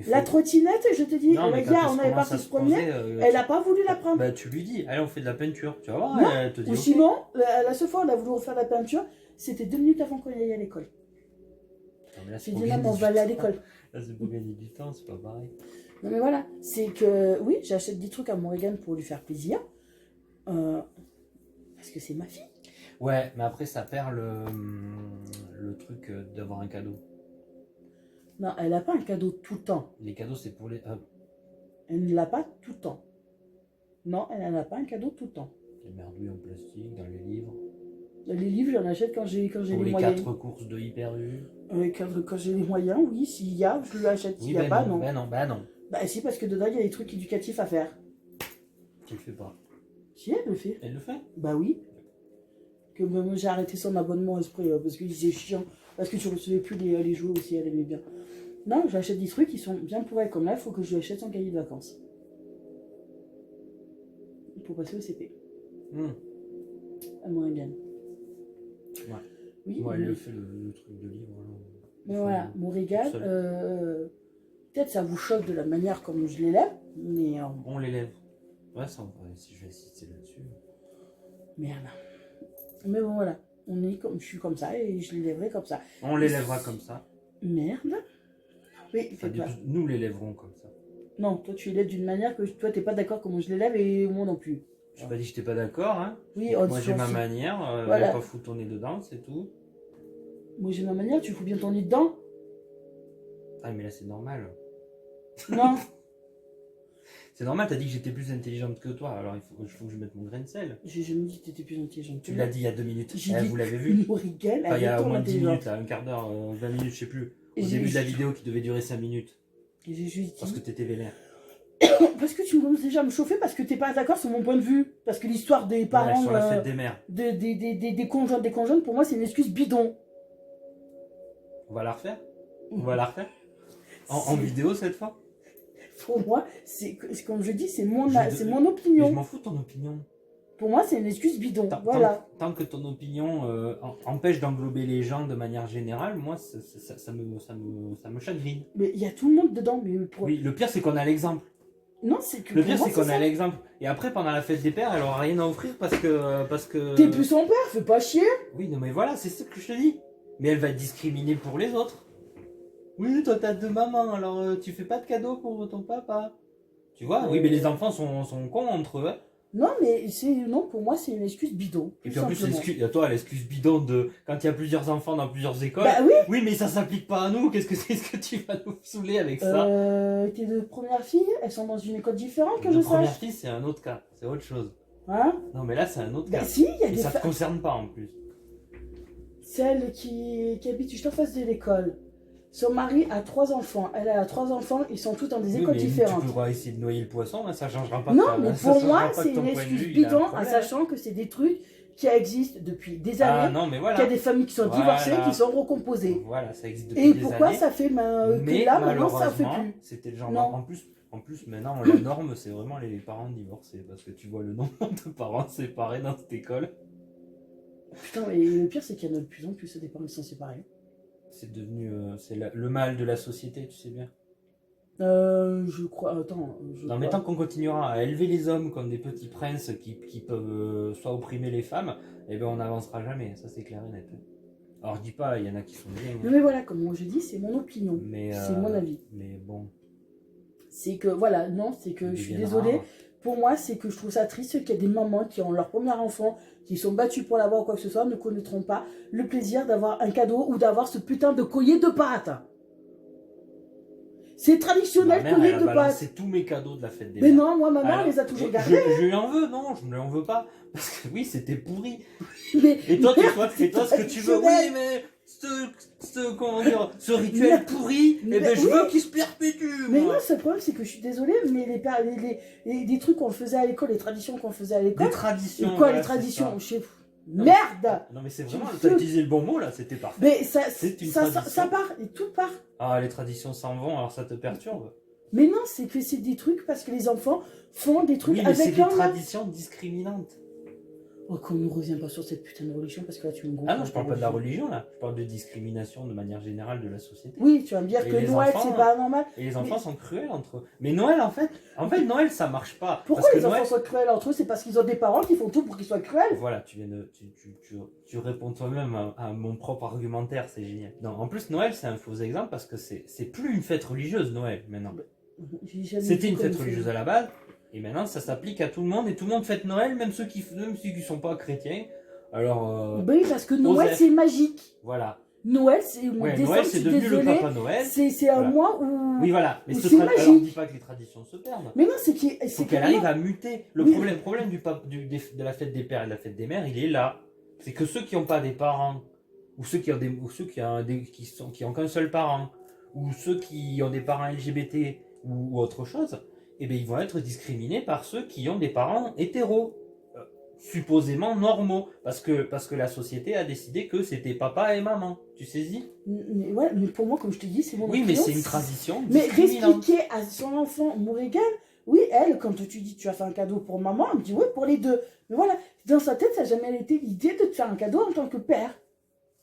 La trottinette, je te dis, non, hier, on avait parti se promener, elle n'a pas voulu la prendre. Bah, tu lui dis, allez, on fait de la peinture, tu vas voir, non. elle te dit. Ou sinon, la seule fois où on a voulu refaire la peinture, c'était 2 minutes avant qu'on aille à l'école. J'ai dit, maman, on va aller à l'école. Là, c'est pour gagner du temps, c'est pas pareil. Non, mais voilà, c'est que, oui, j'achète des trucs à Morgane pour lui faire plaisir. Parce que c'est ma fille. Ouais, mais après, ça perd le truc d'avoir un cadeau. Non, elle n'a pas un cadeau tout le temps. Les cadeaux, c'est pour les. Elle ne l'a pas tout le temps. Non, elle n'a pas un cadeau tout le temps. Les merdouilles en plastique, dans les livres. Les livres, j'en achète quand j'ai les moyens. moyens. Les 4 courses de Hyper U. Quand j'ai les moyens, oui. S'il y a, je l'achète. S'il n'y a pas, non. Bah non. Bah si, parce que dedans, il y a des trucs éducatifs à faire. Tu le fais pas. Si, elle le fait. Elle le fait? Bah oui. Que moi, j'ai arrêté son abonnement esprit parce que c'est chiant. Parce que tu ne recevais plus les jouets aussi, elle aimait bien. Non, j'achète des trucs qui sont bien pour elle. Comme là, il faut que je lui achète son cahier de vacances. Pour passer au CP. À Morgane. Ouais. Oui. Moi, elle le fait le truc de livre. Mais voilà, Morgane, peut-être ça vous choque de la manière comme je l'élève, mais... On l'élève. Ouais, ça, si je vais insister là-dessus. Merde. Mais bon, voilà. Je suis comme ça et je l'élèverai comme ça. On l'élèvera comme ça. Merde. Oui, enfin, nous l'élèverons comme ça. Non, toi tu élèves d'une manière que toi t'es pas d'accord comment je l'élève et moi non plus. Je n'ai pas dit que j'étais pas d'accord. Hein. Oui, moi j'ai ma manière, voilà. Pas foutre ton nez dedans, c'est tout. Moi j'ai ma manière, tu fous bien ton nez dedans. Ah mais là c'est normal. Non. C'est normal, t'as dit que j'étais plus intelligente que toi, alors il faut que je mette mon grain de sel. J'ai jamais dit que t'étais plus intelligente. Tu l'as dit il y a 2 minutes. Vous l'avez vu. Rigole, enfin, il y a au moins 10 minutes, là, un quart d'heure, 20 minutes, je sais plus. Au début de la vidéo qui devait durer 5 minutes. Et j'ai juste dit... Parce que t'étais vénère. Parce que tu me commences déjà à me chauffer parce que t'es pas d'accord sur mon point de vue. Parce que l'histoire des parents... sur la fête des mères. Des conjoints, pour moi c'est une excuse bidon. On va la refaire. On va la refaire. En vidéo cette fois. Pour moi, c'est comme je dis, c'est mon opinion. Mais je m'en fous de ton opinion. Pour moi, c'est une excuse bidon. Voilà. Tant que ton opinion empêche d'englober les gens de manière générale, moi, ça me chagrine. Mais il y a tout le monde dedans. Mais oui, le pire, c'est qu'on a l'exemple. Non, c'est que. Le pire, c'est qu'on a l'exemple. Et après, pendant la fête des pères, elle aura rien à offrir parce que. T'es plus son père, fais pas chier. Oui, non, mais voilà, c'est ce que je te dis. Mais elle va être discriminée pour les autres. Oui, toi t'as 2 mamans, alors tu fais pas de cadeau pour ton papa. Tu vois, oui, mais les enfants sont cons entre eux. Non, mais pour moi, c'est une excuse bidon. Et puis en plus, toi, l'excuse bidon de quand il y a plusieurs enfants dans plusieurs écoles. Bah oui. Oui, mais ça s'applique pas à nous. Qu'est-ce que tu vas nous saouler avec ça? Tes 2 premières filles, elles sont dans une école différente que je sache. Les premières filles, c'est un autre cas, c'est autre chose. Hein? Non, mais là, c'est un autre cas. Si, il y a et des ça te concerne pas en plus. Celle qui habite juste en face de l'école. Son mari a 3 enfants. Elle a 3 enfants. Ils sont tous dans des écoles différentes. Tu pourras essayer de noyer le poisson, hein, ça changera pas. Non, mais pour moi, c'est une excuse bidon, en sachant que c'est des trucs qui existe depuis des Ah années, non, mais qu'il voilà. y a des familles qui sont divorcées, qui sont recomposées. Voilà, ça existe depuis Et des pourquoi années. ça fait que Mais là, maintenant, ça fait malheureusement, plus? c'était le genre. Non. En plus, maintenant, la norme, c'est vraiment les parents divorcés. Parce que tu vois le nombre de parents séparés dans cette école. Putain, mais le pire, c'est qu'il y en a de plus en plus des parents qui sont séparés. C'est devenu le mal de la société, tu sais bien. Je crois. Attends. Non, mais tant qu'on continuera à élever les hommes comme des petits princes qui peuvent soit opprimer les femmes, eh ben on n'avancera jamais. Ça, c'est clair et net. Alors, je dis pas, il y en a qui sont bien. Non, mais voilà, comme moi je dis, c'est mon opinion. Mais, c'est mon avis. Mais bon. C'est que, voilà, non, c'est que je suis désolée. Pour moi, c'est que je trouve ça triste qu'il y ait des mamans qui ont leur premier enfant, qui sont battues pour l'avoir ou quoi que ce soit, ne connaîtront pas le plaisir d'avoir un cadeau ou d'avoir ce putain de collier de pâtes. C'est traditionnel, collier de pâtes. C'est tous mes cadeaux de la fête des mères. Mais mères. non, moi, ma mère les a toujours gardés. Je lui en veux, non, je ne lui en veux pas. Parce que oui, c'était pourri. Mais, et toi, ce que tu veux, oui, mais ce rituel pourri, eh ben, je veux qu'il se perpétue. Mais non, le problème, c'est que je suis désolée, mais des trucs qu'on faisait à l'école, les traditions qu'on faisait à l'école. Des traditions. Et quoi, les traditions, je sais. Merde! Non, mais c'est vraiment, tu as utilisé le bon mot là, c'était parfait. Mais ça part, et tout part. Ah, les traditions s'en vont, alors ça te perturbe. Mais non, c'est que c'est des trucs parce que les enfants font des trucs avec avec leur c'est des traditions discriminantes. Oh, qu'on ne revient pas sur cette putain de religion parce que là tu me gonfles. Ah non, je parle pas de la religion là, je parle de discrimination de manière générale de la société. Oui, tu vas me dire que Noël c'est pas normal. Et les enfants sont cruels entre eux. Mais Noël en fait Noël ça marche pas. Pourquoi les enfants sont cruels entre eux? C'est parce qu'ils ont des parents qui font tout pour qu'ils soient cruels. Voilà, tu réponds toi-même à mon propre argumentaire, c'est génial. Non, en plus Noël c'est un faux exemple parce que c'est plus une fête religieuse Noël maintenant. C'était une fête religieuse à la base. Et maintenant, ça s'applique à tout le monde et tout le monde fête Noël, même ceux qui sont pas chrétiens. Alors. Oui, parce que Noël c'est magique. Voilà. Noël c'est Noël c'est devenu le Papa Noël. C'est un mois où. Oui, voilà. Mais c'est magique. Alors, on dit pas que les traditions se perdent. Mais non, c'est qu'elle arrive à muter. Le problème de la fête des pères et de la fête des mères, il est là. C'est que ceux qui n'ont pas des parents, ou ceux qui ont qu'un seul parent, ou ceux qui ont des parents LGBT ou autre chose. Eh bien, ils vont être discriminés par ceux qui ont des parents hétéros, supposément normaux, parce que la société a décidé que c'était papa et maman. Tu saisis? Mais pour moi, comme je te dis, c'est mon opinion. Oui, mais c'est une tradition discriminante. Mais réexpliquer à son enfant, Morrigan, oui, elle, quand tu dis tu as fait un cadeau pour maman, elle me dit oui, pour les deux. Mais voilà, dans sa tête, ça n'a jamais été l'idée de te faire un cadeau en tant que père.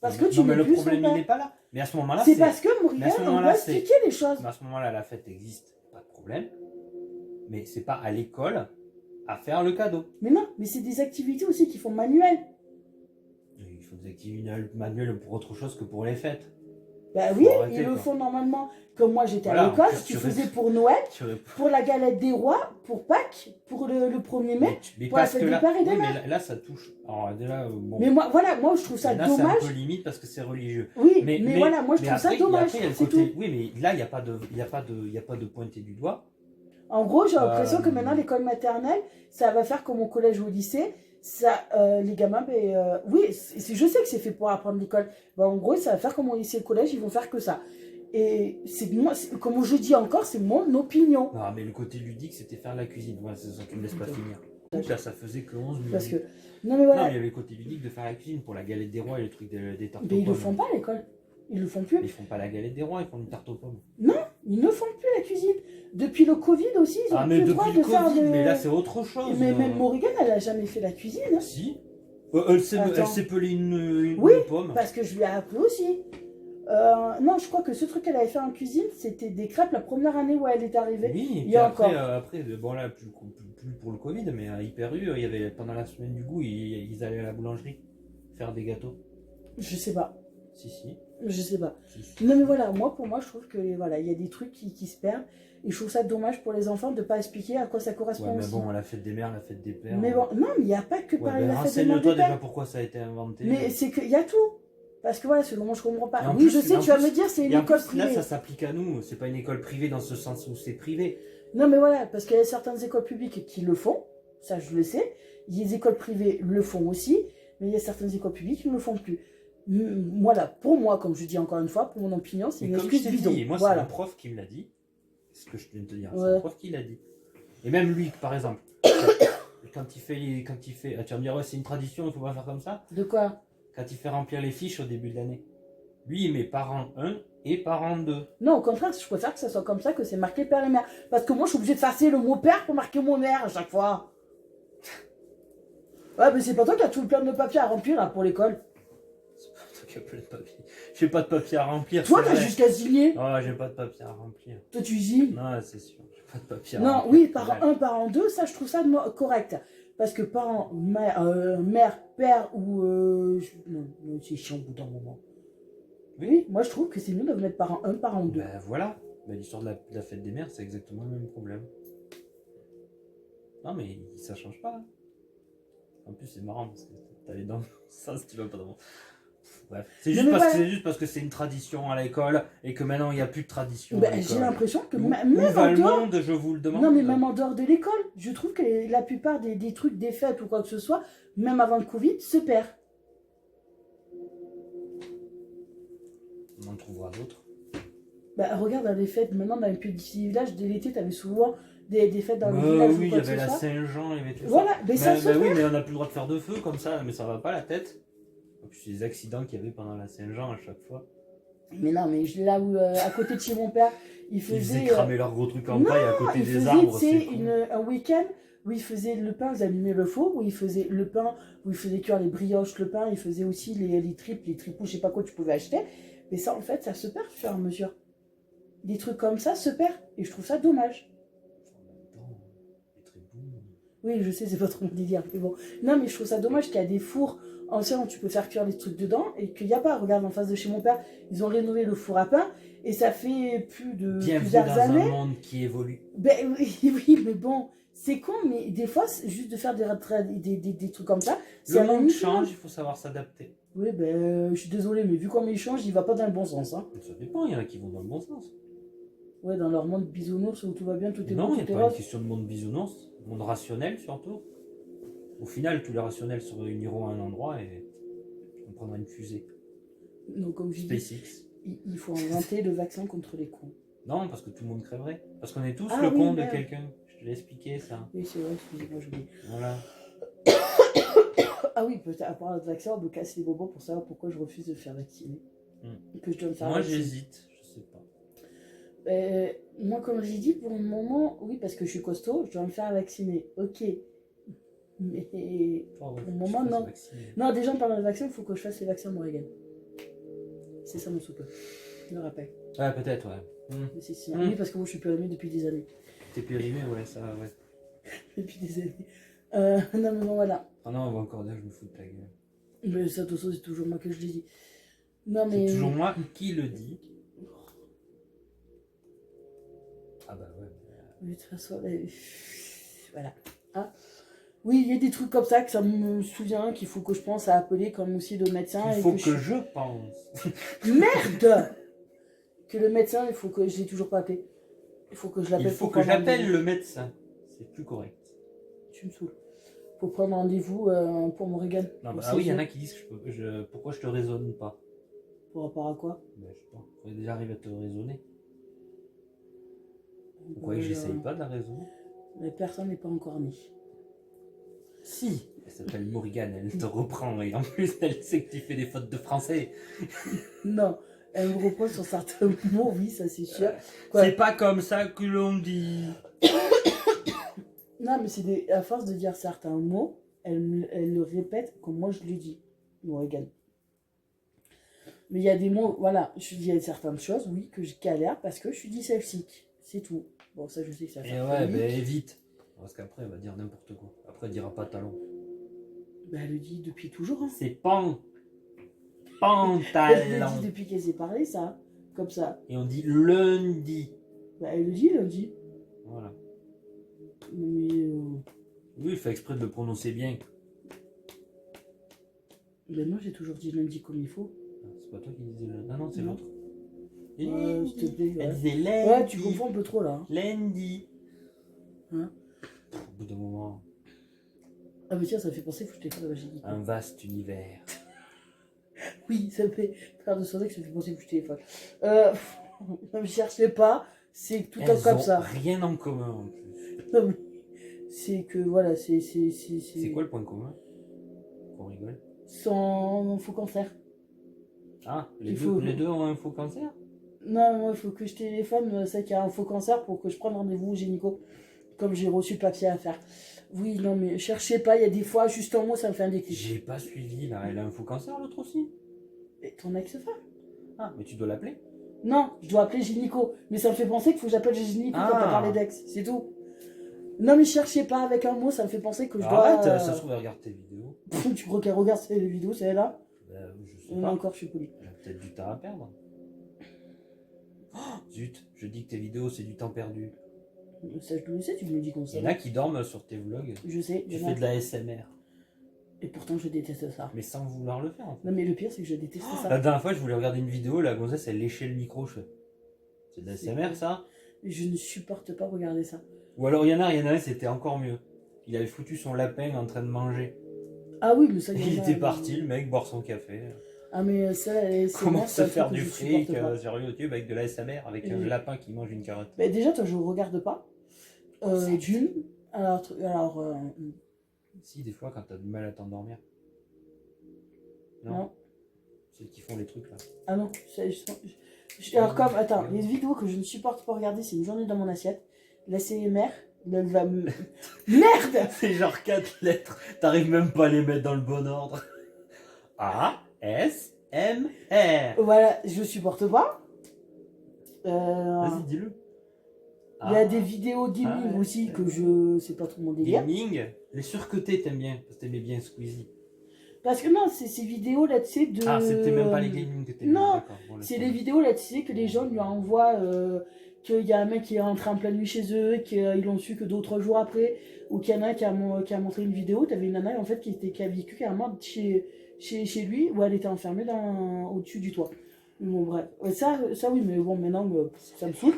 Parce que non, mais le problème, il n'est pas là. Mais à ce moment-là, c'est parce que Morrigan, on doit expliquer les choses. Mais à ce moment-là, la fête existe, pas de problème. Mais c'est pas à l'école à faire le cadeau. Mais non, mais c'est des activités aussi qui font manuel. Il faut des activités manuelles pour autre chose que pour les fêtes. Bah oui, ils le font normalement. Comme moi j'étais à l'école, tu faisais pour Noël, pour la galette des rois, pour Pâques, pour le 1er mai, pour la fête des pères et des mères. Mais là ça touche. Alors là, bon. Mais moi je trouve ça dommage. C'est un peu limite parce que c'est religieux. Oui, mais voilà, moi je trouve ça dommage. Oui, mais là il n'y a pas de pointer du doigt. En gros, j'ai l'impression que maintenant, l'école maternelle, ça va faire comme au collège ou au lycée. Ça, les gamins, oui, je sais que c'est fait pour apprendre l'école. En gros, ça va faire comme au lycée et au collège, ils vont faire que ça. Et comme je dis encore, c'est mon opinion. Non, mais le côté ludique, c'était faire la cuisine. Ouais, c'est ça qui me laisse pas finir. Là, ça faisait que 11 minutes. Parce que, non, mais voilà. Non, mais il y avait le côté ludique de faire la cuisine pour la galette des rois et le truc des tartes aux pommes. Mais ils le font pas à l'école. Ils le font plus. Mais ils font pas la galette des rois, ils font une tarte aux pommes. Non, ils ne font plus la cuisine. Depuis le Covid aussi, ils ont plus le droit de faire mais là c'est autre chose. Mais même Morrigan, elle a jamais fait la cuisine. Hein. Si. Elle s'est pelée une pomme. Parce que je lui ai appris aussi. Non, je crois que ce truc qu'elle avait fait en cuisine, c'était des crêpes la première année où elle est arrivée. Oui, il y a après, bon là, plus pour le Covid, mais à Hyper U, il y avait, pendant la semaine du goût, ils allaient à la boulangerie faire des gâteaux. Je sais pas. Si. Je sais pas. Si. Non mais voilà, pour moi, je trouve que voilà, il y a des trucs qui se perdent. Et je trouve ça dommage pour les enfants de ne pas expliquer à quoi ça correspond. Ouais, mais aussi. bon, la fête des mères, la fête des pères. Mais bon, non, mais il n'y a pas que par la fête des mères. Renseigne-toi déjà pourquoi ça a été inventé. Mais c'est qu'il y a tout. Parce que voilà, selon moi, je comprends pas. Oui, je sais, tu vas me dire, c'est une école privée. Là, ça s'applique à nous. C'est pas une école privée dans ce sens où c'est privé. Non, mais voilà, parce qu'il y a certaines écoles publiques qui le font. Ça, je le sais. Il y a des écoles privées le font aussi. Mais il y a certaines écoles publiques qui ne le font plus. Voilà, pour moi, comme je dis encore une fois, pour mon opinion, c'est une excuse bidon. Moi, c'est un prof qui me l'a dit. C'est ce que je viens de te dire. C'est un prof qui l'a dit. Et même lui, par exemple, quand il fait, ah, tu vas me dire, ouais, c'est une tradition, il faut pas faire comme ça. De quoi? Quand il fait remplir les fiches au début de l'année. Lui, il met parent 1 et parent 2. Non, au contraire, je préfère que ça soit comme ça, que c'est marqué père et mère. Parce que moi, je suis obligée de effacer le mot père pour marquer mon mère à chaque fois. Ouais, mais c'est pas toi qui as tout le plein de papier à remplir là pour l'école. C'est pas toi qui as plein de papier. J'ai pas de papier à remplir. Toi, c'est t'as vrai. juste qu'à signer. Oh, j'ai pas de papier à remplir. Toi, tu signes. Non, c'est sûr. J'ai pas de papier à Non, remplir. oui, parent 1, parent 2, ça, je trouve ça correct. Parce que parent, mère, père ou. Non, non, c'est chiant au bout d'un moment. Oui, moi, je trouve que c'est mieux de mettre parent 1, parent 2. Ben voilà. Ben, l'histoire de la fête des mères, c'est exactement le même problème. Non, mais ça change pas. Hein. En plus, c'est marrant parce que t'allais dans le sens, tu vas pas dans. Bref, c'est juste, parce que c'est une tradition à l'école et que maintenant il n'y a plus de tradition. Ben, j'ai l'impression que où même va en le dehors, monde, je vous le demande. non, mais même en dehors de l'école, je trouve que la plupart des trucs, des fêtes ou quoi que ce soit, même avant le Covid, se perd. On en trouvera d'autres. Bah, regarde, dans les fêtes, maintenant dans les petits villages, dès l'été, t'avais souvent des fêtes dans les villages. Oui, ou il y quoi que avait ce la soit. Saint-Jean, il y avait tout Voilà, ça. mais ça se oui, perd. mais on n'a plus le droit de faire de feu comme ça, mais ça va pas la tête. En plus, les accidents qu'il y avait pendant la Saint-Jean à chaque fois. Mais non, mais là où, à côté de chez mon père, il Ils faisait. faisaient cramer leurs gros trucs en non, paille à côté il des faisait, arbres. tu sais, C'est cool. un week-end où il faisait le pain, ils allumaient le four, où il faisait le pain, où il faisait cuire les brioches, le pain, il faisait aussi les tripes, les tripous, je sais pas quoi tu pouvais acheter. Mais ça, en fait, ça se perd au fur et à mesure. Des trucs comme ça se perdent. Et je trouve ça dommage. Oui, je sais, c'est pas trop mon délire. Mais bon. Non, mais je trouve ça dommage qu'il y a des fours anciens où tu peux faire cuire des trucs dedans et qu'il n'y a pas. Regarde, en face de chez mon père, ils ont rénové le four à pain et ça fait Bienvenue plusieurs dans années. un monde qui évolue. Ben oui, mais bon, c'est con, mais des fois, juste de faire des trucs comme ça, c'est Le monde change, il faut savoir s'adapter. Oui, ben, je suis désolée, mais vu comment il change, il va pas dans le bon sens. Hein. Ça dépend, il y en a qui vont dans le bon sens. Ouais, dans leur monde bisounours où tout va bien, tout est non, bon, il tout n'y est a pas rose. une question de monde bisounours, monde rationnel surtout. Au final, tous les rationnels se réuniront à un endroit et on prendra une fusée. Donc, comme je dis, SpaceX. il faut inventer le vaccin contre les cons. Non, parce que tout le monde crèverait. Parce qu'on est tous Ah le oui, con de merde. quelqu'un. Je te l'ai expliqué ça. Oui, c'est vrai, excusez-moi, j'oublie. Voilà. Ah oui, peut-être à part le vaccin, on me casse les bonbons pour savoir pourquoi je refuse de me faire vacciner. Que je dois me faire Moi vacciner. j'hésite, je sais pas. Moi, comme j'ai dit, pour le moment, oui, parce que je suis costaud, je dois me faire vacciner. Ok. Mais Pour le moment, non. Non, déjà, en parlant de vaccin, il faut que je fasse les vaccins Morrigan. C'est ça mon soupe. Je le rappelle. Ouais, peut-être, ouais. Mais c'est si. Oui, parce que moi, je suis périmée depuis des années. T'es périmé, ouais, ça, ouais. Depuis des années. Non, mais bon, voilà. Ah non, on va encore dire, je me fous de ta gueule. Mais ça, de toute façon, c'est toujours moi que je l'ai dit. Non, mais. C'est toujours moi qui le dit. Ah bah ouais. Mais de toute façon, voilà. Hein, oui, il y a des trucs comme ça que ça me souvient qu'il faut que je pense à appeler comme aussi le médecin. Il faut que je pense. Merde. Que le médecin, il faut que je l'ai toujours pas appelé. Il faut que je l'appelle. Il faut que j'appelle le médecin. C'est plus correct. Tu me saoules. Faut prendre rendez-vous pour mon Morrigan. Non, bah, ah oui, il y en a qui disent que pourquoi je te raisonne pas. Pour rapport à quoi? Ben, je sais pas. Faudrait déjà arriver à te raisonner. Pourquoi j'essaye pas de la raisonner? Mais personne n'est pas encore né. Si. Elle s'appelle Morrigan, elle te reprend et en plus elle sait que tu fais des fautes de français. Non, elle me reprend sur certains mots, oui, ça c'est sûr. C'est pas comme ça que l'on dit. Non, mais c'est à force de dire certains mots, elle le répète comme moi je le dis, Morrigan. Mais il y a des mots, voilà, je dis certaines choses, oui, que je galère parce que je suis dyslexique. C'est tout. Bon, ça je sais que ça fait. Et ouais, ben évite. Parce qu'après elle va dire n'importe quoi. Après elle dira pas talon. Ben, elle le dit depuis toujours. Hein. C'est pan. Elle le Pantalon. dit depuis qu'elle s'est parlé, ça. Comme ça. Et on dit lundi. Ben, elle le dit lundi. Voilà. Mais. Oui, il fait exprès de le prononcer bien. Ben non, j'ai toujours dit lundi comme il faut. C'est pas toi qui disais lundi. Ah non, c'est Non. l'autre. S'il te plaît. Elle Ouais. disait lundi. Ouais, tu confonds un peu trop là. Hein. Lundi. Hein? Au bout d'un moment, Ah, mais tiens, ça me fait penser, faut que je te fasse la magie. un vaste univers. Oui, ça me fait faire de sonner que ça me fait penser que je téléphone. Ne me cherchez pas, c'est tout le temps comme ça. Rien en commun en plus. Non, mais C'est que voilà, c'est C'est quoi le point commun? Qu'on rigole. sans faux cancer. Ah, Il faut- les deux ont un faux cancer? Non, moi, il faut que je téléphone, c'est qu'il y a un faux cancer pour que je prenne rendez-vous au gynéco. Comme j'ai reçu le papier à faire. Oui, non, mais cherchez pas, il y a des fois, juste en mot, ça me fait un déclic. J'ai pas suivi là. Elle a un faux cancer l'autre aussi? Et ton ex-femme? Ah, mais tu dois l'appeler? Non, je dois appeler gynéco. Mais ça me fait penser qu'il faut que j'appelle gynéco quand t'as parlé d'ex. C'est tout. Non, mais cherchez pas avec un mot, ça me fait penser que je dois. Arrête, ça se trouve, elle regarde tes vidéos. Tu regardes les vidéos, c'est là. Je sais pas. Encore, je suis poli. Elle a peut-être du temps à perdre. Oh, zut, je dis que tes vidéos c'est du temps perdu. Ça, je le sais, tu me le dis comme ça. Il y en a qui dorment sur tes vlogs. Je sais. Tu fais de la SMR. Et pourtant, je déteste ça. Mais sans vouloir le faire en fait. Non, mais le pire, c'est que je déteste ça. La dernière fois, je voulais regarder une vidéo, la gonzesse elle léchait le micro. Je fais, c'est de la SMR ça? Je ne supporte pas regarder ça. Ou alors il y en a un, c'était encore mieux. Il avait foutu son lapin en train de manger. Ah oui, mais ça, Il était parti, le mec, boire son café. Ah, mais ça, Comment se faire du je fric supporte pas. sur YouTube avec de la SMR, avec un lapin qui mange une carotte? Bah, déjà, toi, je regarde pas. D'une. Alors Si, des fois, quand t'as du mal à t'endormir. non. Ceux qui font les trucs là. Ah non. Alors, comme. Attends, les vidéos que je ne supporte pas regarder, c'est une journée dans mon assiette. La CMR. Merde! C'est genre 4 lettres. T'arrives même pas à les mettre dans le bon ordre. A, S, M, R. Voilà, je supporte pas. Vas-y, dis-le. Il y a des vidéos gaming aussi que je. C'est pas trop mon délire. Gaming, les surcotés t'aimes bien, parce que t'aimais bien Squeezie. Parce que non, c'est ces vidéos là, tu sais, de. Ah, c'était même pas les gaming que t'aimais. Non, bon, c'est les vidéos là, tu sais, que les gens lui envoient. Qu'il y a un mec qui est rentré en pleine nuit chez eux, qu'ils l'ont su que 2 ou 3 jours après, ou qu'il y en a un qui a montré une vidéo. T'avais une nana en fait qui a vécu carrément chez lui, où elle était enfermée au-dessus du toit. Bon, bref. Ça oui, mais bon, maintenant, ça me saoule.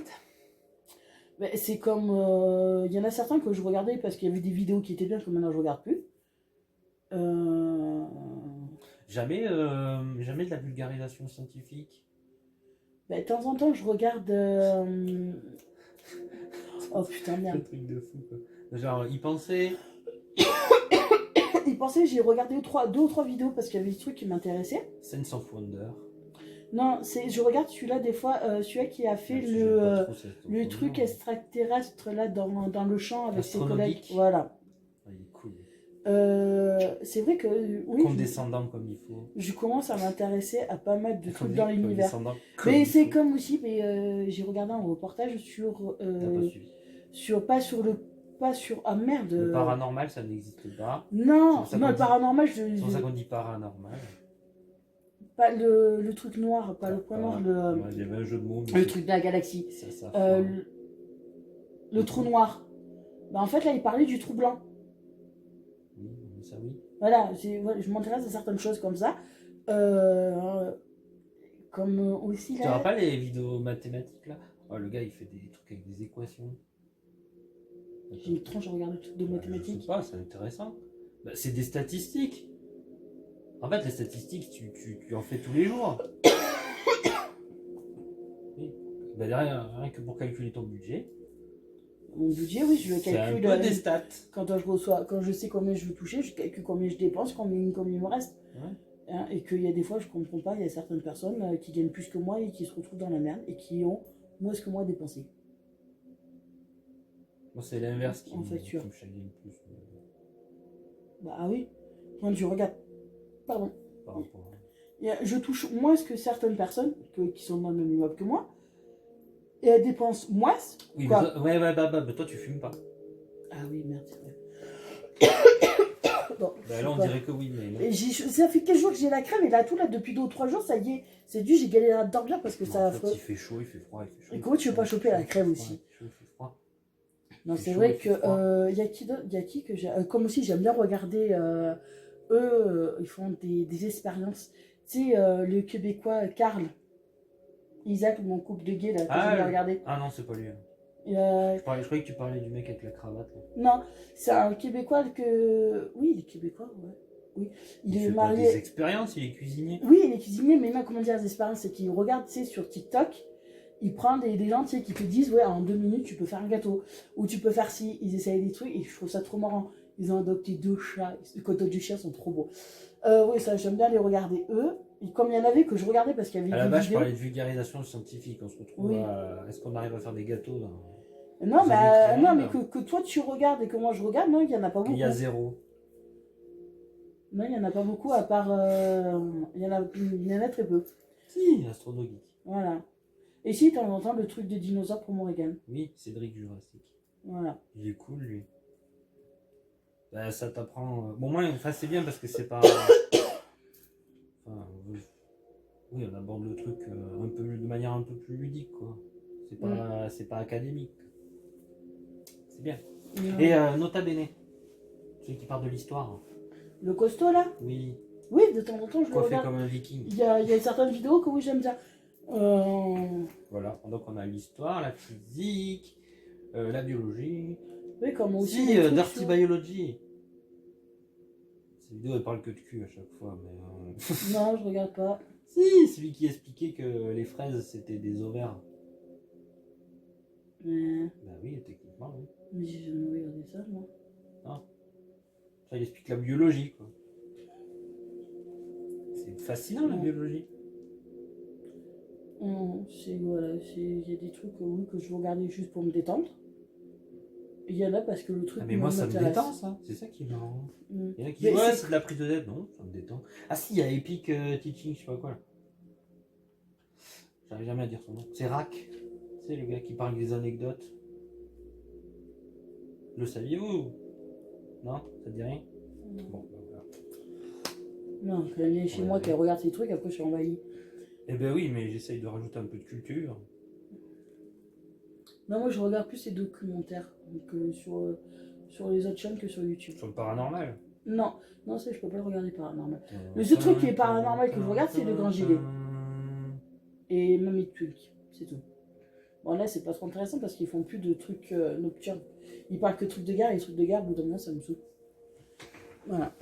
C'est comme. Il y en a certains que je regardais parce qu'il y avait des vidéos qui étaient bien, que maintenant je regarde plus. Jamais de la vulgarisation scientifique. De temps en temps, je regarde. Oh putain, merde. Le truc de fou, quoi. Genre, il pensait. J'ai regardé 2 ou 3 vidéos parce qu'il y avait des trucs qui m'intéressaient. Sense of Wonder. Non, je regarde celui-là des fois, celui qui a fait le truc extraterrestre là dans le champ avec ses collègues. Voilà. Il est cool. C'est vrai que oui, condescendant comme il faut. Je commence à m'intéresser à pas mal de trucs dans l'univers. Mais c'est comme aussi, j'ai regardé un reportage sur ah merde. Le paranormal, ça n'existe pas. Non, le paranormal, c'est pour ça qu'on dit paranormal. Pas le truc noir, pas le point noir, il y avait un jeu de mots. Le truc de la galaxie. Le trou noir. Bah, en fait, là, il parlait du trou blanc. Oui, ça oui. Voilà, je m'intéresse à certaines choses comme ça. Comme aussi là. Tu n'auras pas les vidéos mathématiques là? Oh, le gars, il fait des trucs avec des équations. J'ai une tranche à regarder le truc de mathématiques. Je sais pas, c'est intéressant. Bah, c'est des statistiques. En fait, les statistiques, tu en fais tous les jours. Oui. Bah, rien que pour calculer ton budget. Mon budget, oui, je le calcule. C'est un peu des stats. Quand je sais combien je veux toucher, je calcule combien je dépense, combien il me reste. Ouais. Hein, et qu'il y a des fois, je comprends pas, il y a certaines personnes qui gagnent plus que moi et qui se retrouvent dans la merde et qui ont moins que moi dépensé. Moi, c'est l'inverse qui me chagrine le plus. Bah oui. Quand je regarde. Pardon. Par rapport je touche moins que certaines personnes qui sont dans le même immeuble que moi. Et elles dépensent moins. Oui, quoi. Mais toi, tu fumes pas. Ah oui, merde, c'est vrai. Bon, bah là, on dirait que oui, mais. Et ça fait quelques jours que j'ai la crème, et là, depuis 2 ou 3 jours, ça y est, c'est dû, j'ai galéré à dormir parce que ça. En fait, il fait chaud, il fait froid, il fait chaud. Et comment tu veux pas choper la crème aussi? Il fait froid. Non, c'est vrai que. Il y a qui que j'ai. Comme aussi, j'aime bien regarder. Eux, ils font des expériences. Tu sais, le Québécois Karl. Isaac, mon couple de gays, là, que j'ai bien regardé. Ah non, c'est pas lui. Je croyais que tu parlais du mec avec la cravate. Là. Non, c'est un Québécois que. Oui, il est Québécois, ouais. Oui. Il est marié. Pas des expériences, il est cuisinier. Oui, il est cuisinier, mais non, comment dire, des expériences, c'est qu'il regarde, tu sais, sur TikTok, ils prennent des gens, tu sais, qui te disent, ouais, en 2 minutes, tu peux faire un gâteau. Ou tu peux faire ci. Ils essayent des trucs et je trouve ça trop marrant. Ils ont adopté 2 chats. Les cotos du chien sont trop beaux. Oui, ça, j'aime bien les regarder, eux. Et comme il y en avait que je regardais parce qu'il y avait À la des base, je vidéos. parlais de vulgarisation scientifique. On se retrouve Oui. à... Est-ce qu'on arrive à faire des gâteaux dans... Non, Vous mais, avez non, très mais bien. que toi tu regardes et que moi je regarde, non, il n'y en a pas beaucoup. Il y a 0. Non, il n'y en a pas beaucoup, à part. Il y en a très peu. Si, Astronogeek. Voilà. Et si, de temps en temps, le truc des dinosaures pour Morrigan. Oui, Cédric Jurassic. Voilà. Il est cool, lui. Bah, ça t'apprend... Bon, moi, enfin, c'est bien parce que c'est pas... Enfin, oui, on aborde le truc un peu, de manière un peu plus ludique, quoi. C'est pas académique. C'est bien. Et Nota Bene, celui qui parle de l'histoire. Le costaud, là? Oui. Oui, de temps en temps, je le Coiffé regarde. comme un viking. Il y a certaines vidéos que oui, j'aime bien. Voilà, donc on a l'histoire, la physique, la biologie. Oui, comme aussi. Si, des trucs Dirty sur- Biology. Cette vidéo, elle parle que de cul à chaque fois, mais... Non, je regarde pas. Si, celui qui expliquait que les fraises, c'était des ovaires. Mais, Bah oui, techniquement, oui. mais j'ai jamais regardé ça, moi. Ça, il explique la biologie, quoi. C'est fascinant, la Ouais. biologie. Voilà, il y a des trucs oui, que je veux regarder juste pour me détendre. Et il y en a parce que le truc Ah, mais moi, ça me m'intéresse. détend, ça. C'est ça qui est marrant. Mm. Il y en a qui Mais disent, ouais, c'est- c'est de la prise de tête. Non, ça me détend. Ah si, il y a Epic Teaching, je sais pas quoi, là. J'arrive jamais à dire son nom. C'est Rack. C'est le gars qui parle des anecdotes. Le saviez-vous? Non? Ça te dit rien? Bon, ben voilà. Non, elle vient chez Ouais, moi, ouais. qu'elle regarde ces trucs, après je suis envahie. Eh ben oui, mais j'essaye de rajouter un peu de culture. Non, moi je regarde plus ces documentaires donc, sur les autres chaînes que sur YouTube. Sur le paranormal. Non, non, ça je peux pas le regarder paranormal. Le seul truc qui est paranormal que je regarde, c'est le Grand Gilet. Et Mamie Twink, c'est tout. Bon là c'est pas trop intéressant parce qu'ils font plus de trucs nocturnes. Ils parlent que de trucs de guerre et les trucs de guerre, au bout d'un moment ça me saoule. Voilà.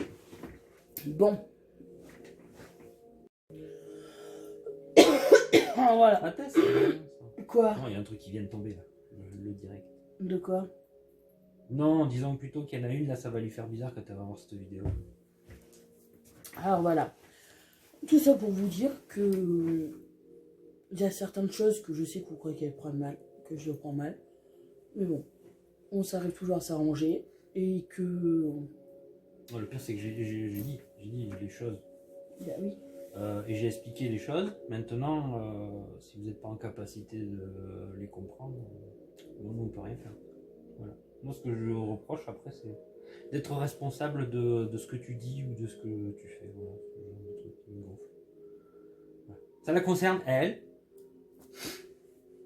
Bon. Ah, voilà. Attends, c'est bien, ça. Quoi? Non, il y a un truc qui vient de tomber, là. Le direct. De quoi? Non, disons plutôt qu'il y en a une, là, ça va lui faire bizarre quand elle va voir cette vidéo. Alors voilà. Tout ça pour vous dire que il y a certaines choses que je sais que vous croyez qu'elles prennent mal, que je le prends mal. Mais bon, on s'arrive toujours à s'arranger et que... Non, le pire, c'est que j'ai dit les choses. Bah oui. Et j'ai expliqué les choses. Maintenant, si vous n'êtes pas en capacité de les comprendre, on ne peut rien faire. Voilà. Moi, ce que je reproche après, c'est d'être responsable de ce que tu dis ou de ce que tu fais. Voilà, ce genre de truc qui me gonfle. Voilà. Ça la concerne, elle.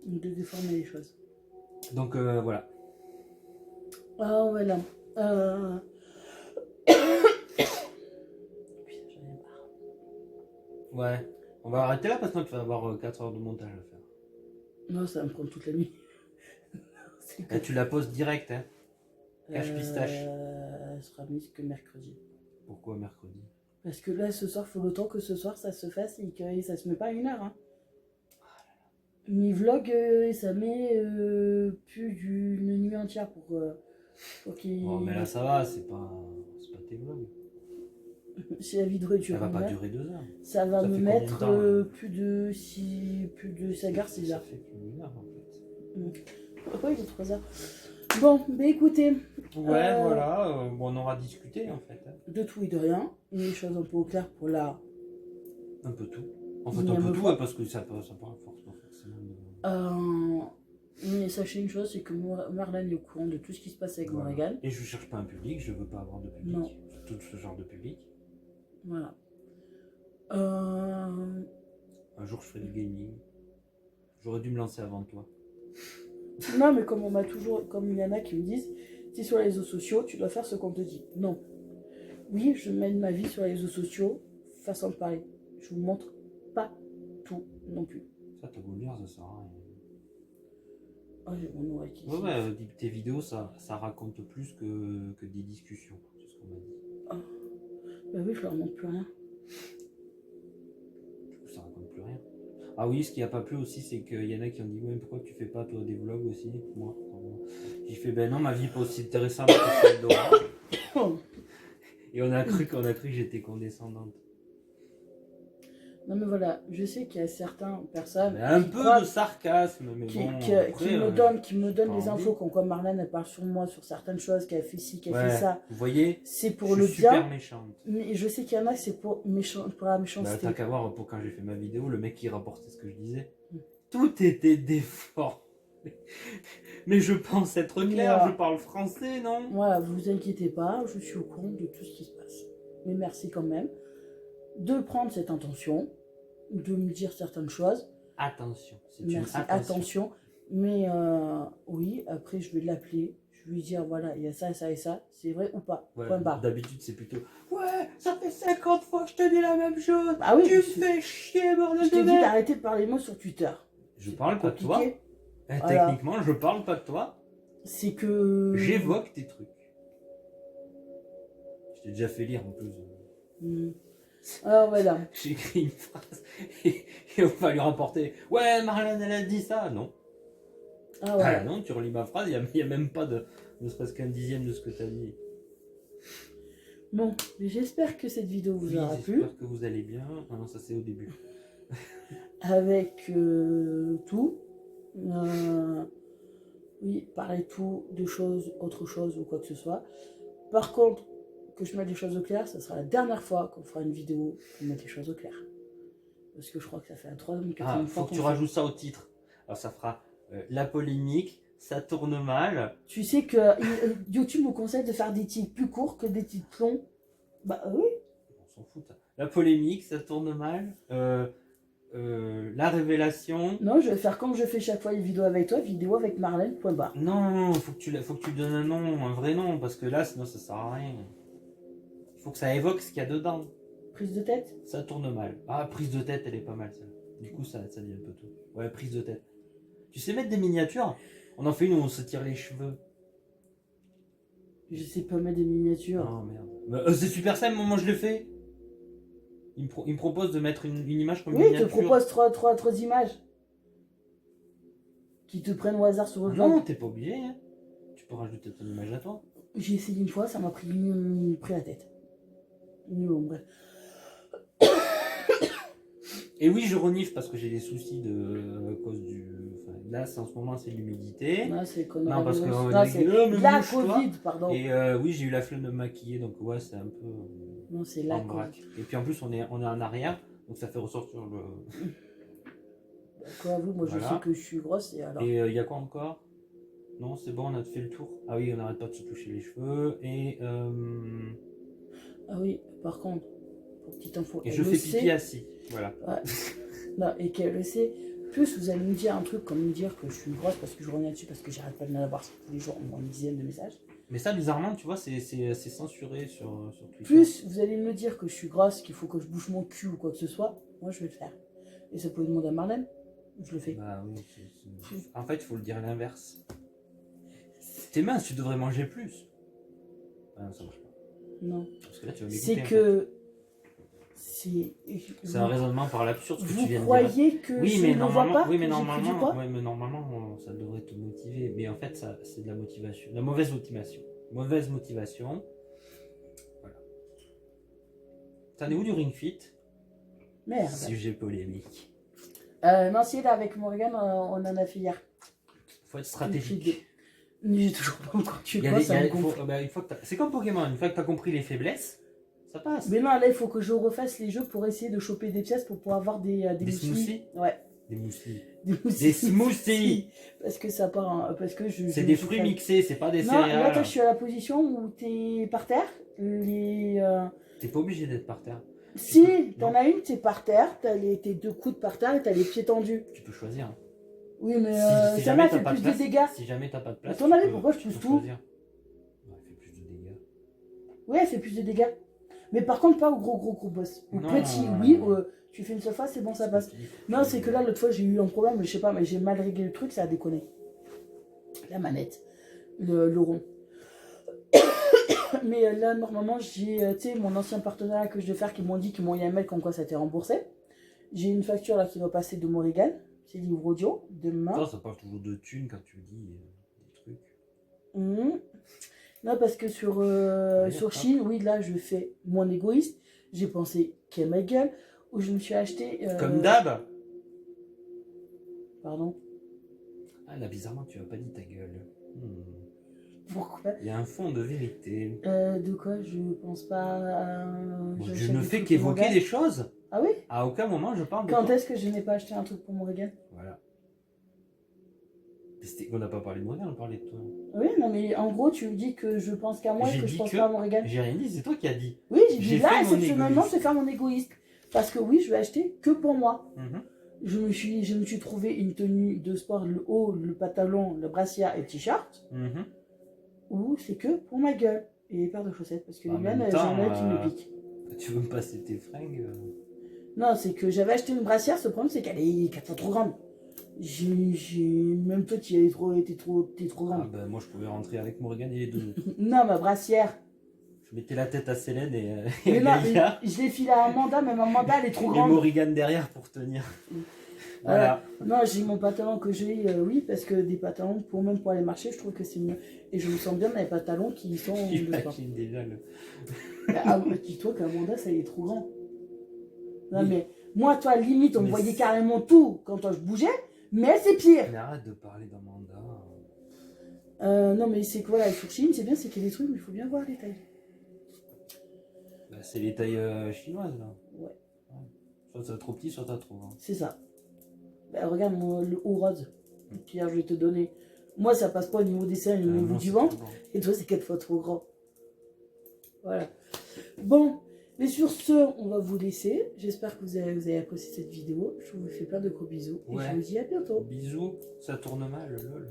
De déformer les choses. Donc, voilà. Ah voilà. Putain, j'en ai marre. Ouais. On va arrêter là parce que tu vas avoir 4 heures de montage à faire. Non, ça va me prendre toute la nuit. C'est Là, tu la poses direct, hein. Cache pistache. Elle sera mise que mercredi. Pourquoi mercredi? Parce que là, ce soir, il faut le temps que ce soir ça se fasse et que ça se met pas à 1 heure. Hein. Mes vlogs, ça met plus d'une nuit entière pour qu'il... Oh, mais là, ça va, c'est pas tes vlogs. Si la vidéo dure Ça va 1 pas heure, durer 2 heures. ça va Ça me fait combien de mettre temps, là plus de 5 heures, 6 Ça heures. fait plus d'une heure, en fait. Oui, il est 3 heures. Bon, bah écoutez, Ouais, voilà, bon, on aura discuté en fait. Hein. de tout et de rien, les choses un peu au clair pour la... Un peu tout. En fait, Il y a un peu me tout, voir. ouais, parce que ça parle forcément de... Mais sachez une chose, c'est que Marlène est au courant de tout ce qui se passe avec Voilà. Morrigan. Et je cherche pas un public, je veux pas avoir de public. Non. Tout ce genre de public. Voilà. Un jour, je ferai du gaming. J'aurais dû me lancer avant toi. Non, mais comme on m'a toujours... Comme il y en a qui me disent, si sur les réseaux sociaux, tu dois faire ce qu'on te dit. Non. Oui, je mène ma vie sur les réseaux sociaux, façon de parler. Je vous montre pas tout non plus. Ça, t'as beau le dire, ça sert à rien. Oh, j'ai mon oreille qui... Ouais, ouais, tes vidéos, ça raconte plus que des discussions. C'est ce qu'on m'a dit. Bah oui, je leur montre plus rien. Du coup, ça raconte plus rien. Ah oui, ce qui a pas plu aussi, c'est qu'il y en a qui ont dit, ouais, pourquoi tu fais pas toi des vlogs aussi? Moi, j'ai fait, ben non, ma vie n'est pas aussi intéressante que celle d'Aura. Et on a cru que j'étais condescendante. Non mais voilà, je sais qu'il y a certaines personnes Mais un qui peu croient, de sarcasme, mais qui, bon, qui, après, qui me donnent pas des envie. infos comme quoi Marlène elle parle sur moi, sur certaines choses, qu'elle fait ci, qu'elle fait Ouais, ça. vous voyez, C'est je pour suis le super bien, méchante. mais je sais qu'il y en a c'est pour la Bah, méchanceté. t'as qu'à voir pour quand j'ai fait ma vidéo, le mec qui rapportait ce que je disais. Tout était déformé. Mais je pense être clair, je parle français, non? Voilà, vous inquiétez pas, je suis au courant de tout ce qui se passe. Mais merci quand même de prendre cette intention, de me dire certaines choses. Attention, c'est une Merci, attention. Mais oui, après je vais l'appeler, je vais lui dire voilà, il y a ça, ça et ça, c'est vrai ou pas? Ouais, Point barre. d'habitude c'est plutôt ouais, ça fait 50 fois que je te dis la même chose. Ah oui, tu me fais chier, bordel je de t'ai dit merde. d'arrêter de parler moi sur Twitter. Je parle pas de toi. Compliqué. Voilà. Techniquement, je parle pas de toi. C'est que J'évoque tes trucs. Je t'ai déjà fait lire en plus. Alors voilà. J'ai écrit une phrase et on va lui rapporter ouais, Marlène elle a dit ça. Non. Ah voilà. Ah non, tu relis ma phrase, il n'y a même pas de ne serait-ce qu'un dixième de ce que tu as dit. Bon, j'espère que cette vidéo vous aura plu. J'espère que vous allez bien. Ah non, ça c'est au début. Avec tout. Oui, parler tout de choses, autre chose ou quoi que ce soit. Par contre, que je mette les choses au clair, ce sera la dernière fois qu'on fera une vidéo pour mettre les choses au clair. Parce que je crois que ça fait la troisième ou quatrième fois. Faut que tu rajoutes ça au titre. Alors ça fera la polémique, ça tourne mal. Tu sais que YouTube me conseille de faire des titres plus courts que des titres longs. Bah oui. On s'en fout. La polémique, ça tourne mal. La révélation. Non, je vais faire comme je fais chaque fois les vidéos avec toi, vidéo avec Marlène, point barre. Non, faut que tu donnes un nom, un vrai nom, parce que là, sinon ça sert à rien. Il faut que ça évoque ce qu'il y a dedans. Prise de tête? Ça tourne mal. Ah, prise de tête, elle est pas mal, ça. Du coup, ça dit un peu tout. Ouais, prise de tête. Tu sais mettre des miniatures? On en fait une où on se tire les cheveux. Je sais pas mettre des miniatures. Oh merde. C'est super simple, moi je le fais. Il me propose de mettre une image comme miniature. Oui, il te propose trois images. Qui te prennent au hasard sur le blog. Non, t'es pas obligé. Hein. Tu peux rajouter ton image à toi. J'ai essayé une fois, ça m'a pris la tête. Mais bon, bref. Et oui, je renifle parce que j'ai des soucis à cause du. Enfin, là, en ce moment, c'est l'humidité. Non, c'est Non, parce que. Non, c'est la Covid, pardon. Et oui, j'ai eu la flemme de me maquiller, donc ouais, c'est un peu. Non, c'est la Covid. Et puis en plus, on est en arrière, donc ça fait ressortir le. Quoi, vous, moi voilà. Je sais que je suis grosse et alors. Et il y a quoi encore? Non, c'est bon, on a fait le tour. Ah oui, on n'arrête pas de se toucher les cheveux. Et. Ah oui, par contre, pour petite info. Et je fais pipi assis. Voilà. Ouais. Non, et qu'elle le sait. Plus vous allez me dire un truc comme me dire que je suis grosse parce que je reviens dessus parce que j'arrête pas de l'avoir tous les jours, au moins une dizaine de messages. Mais ça, bizarrement, tu vois, c'est censuré sur Twitter. Plus vous allez me dire que je suis grosse, qu'il faut que je bouge mon cul ou quoi que ce soit, moi je vais le faire. Et ça peut demander à Marlène, je le fais. Bah oui, en fait, il faut le dire l'inverse. T'es mince, tu devrais manger plus. Ah non, ça marche pas. Non. Parce que là, tu vas c'est que. C'est un raisonnement par l'absurde ce que tu viens de dire. Vous croyez que oui, je mais ne vois pas oui, mais normalement, ça devrait te motiver. Mais en fait, c'est de la motivation. La mauvaise motivation. Mauvaise motivation. Voilà. T'en es où du Ring Fit? Merde. Sujet polémique. Non, si, là, avec Morgan, on en a fait hier. Faut être stratégique. J'ai toujours pas encore tué quoi, ça me gonfle. C'est comme Pokémon, une fois que t'as compris les faiblesses, ça passe. Mais non, là, il faut que je refasse les jeux pour essayer de choper des pièces pour pouvoir avoir des smoothies. Ouais. Des mousselis. Des smoothies. Parce que ça part, parce que c'est des fruits mixés, c'est pas des céréales. Non, là, toi, je suis à la position où t'es par terre. T'es pas obligé d'être par terre. Si, t'en as une, t'es par terre, t'as tes deux coudes par terre et t'as les pieds tendus. Tu peux choisir. Oui, mais ça m'a fait plus de dégâts. Si jamais t'as pas de place. À ton avis, pourquoi je touche tout? Elle fait plus de dégâts. Oui, elle fait plus de dégâts. Mais par contre, pas au gros boss. Au petit, oui, tu fais une seule fois, c'est bon, ça passe. Non, c'est que là, l'autre fois, j'ai eu un problème, je sais pas, mais j'ai mal réglé le truc, ça a déconné. La manette, le rond. Mais là, normalement, j'ai, tu sais, mon ancien partenaire que je vais faire qui m'ont dit qu'ils m'ont eu un mail comme quoi ça a été remboursé. J'ai une facture là qui va passer de Morrigan, c'est livre audio, demain. Toi, ça parle toujours de thunes quand tu dis des trucs. Mhm. Non, parce que sur D'accord. Chine, oui, là, je fais mon égoïste. J'ai pensé qu'à ma gueule, où je me suis acheté... Comme d'hab. Pardon. Ah là, bizarrement, tu as pas dit ta gueule. Pourquoi? Il y a un fond de vérité. De quoi? Je pense pas... Bon, je j'achète ne des fais trucs qu'évoquer pour mon des gars. choses. Ah oui? À aucun moment je parle de Quand toi. est-ce que je n'ai pas acheté un truc pour mon Morrigan? Voilà. On n'a pas parlé de moi, on a parlé de toi. Oui, non, mais en gros, tu me dis que je pense qu'à moi et J'ai que je dit pense que- pas à Morrigan. J'ai rien dit, c'est toi qui as dit. Oui, j'ai j'ai dit là, fait mon exceptionnellement, je égoïste. vais faire mon égoïste. Parce que oui, je vais acheter que pour moi. Mhm. Je me suis trouvé une tenue de sport, le haut, le pantalon, le brassière et le t-shirt, Mhm. où c'est que pour ma gueule. Et les paires de chaussettes, parce que En les miennes, même j'en ai temps, qui me piquent. Tu veux me passer tes fringues Non, c'est que j'avais acheté une brassière, ce problème c'est qu'elle est 4 fois trop grande. Même toi, t'es trop Ah grande. ben, moi je pouvais rentrer avec Morgane et les deux autres. Non, ma brassière. Je mettais la tête à Célène et Mais à non, Gaïa. je l'ai filé à Amanda, mais Amanda, elle est trop Et grande. Morrigan derrière pour tenir. Voilà. Non, j'ai mon pantalon que j'ai, oui, parce que des pantalons, même pour aller marcher, je trouve que c'est mieux. Et je me sens bien dans les pantalons qui sont de sport. J'imagine déjà le. Dis-toi qu'Amanda, ça y est trop grand. Non, Oui. mais moi, toi, limite, on Mais voyait c'est- carrément tout quand je bougeais, mais c'est pire. Mais arrête de parler d'Amanda. Non, mais c'est que voilà, sur Chine, c'est bien, c'est qu'il y a des trucs, mais il faut bien voir les tailles. Bah, c'est les tailles chinoises là. Ouais. Soit t'as trop petit, soit t'as trop grand. C'est ça. Regarde le haut rose. Pierre, je vais te donner. Moi, ça passe pas au niveau des seins, au niveau moi, du c'est ventre. trop grand. Et toi, c'est 4 fois trop grand. Voilà. Bon, mais sur ce, on va vous laisser. J'espère que vous avez apprécié cette vidéo. Je vous fais plein de gros bisous. Ouais. Et je vous dis à bientôt. Bisous, ça tourne mal, lol.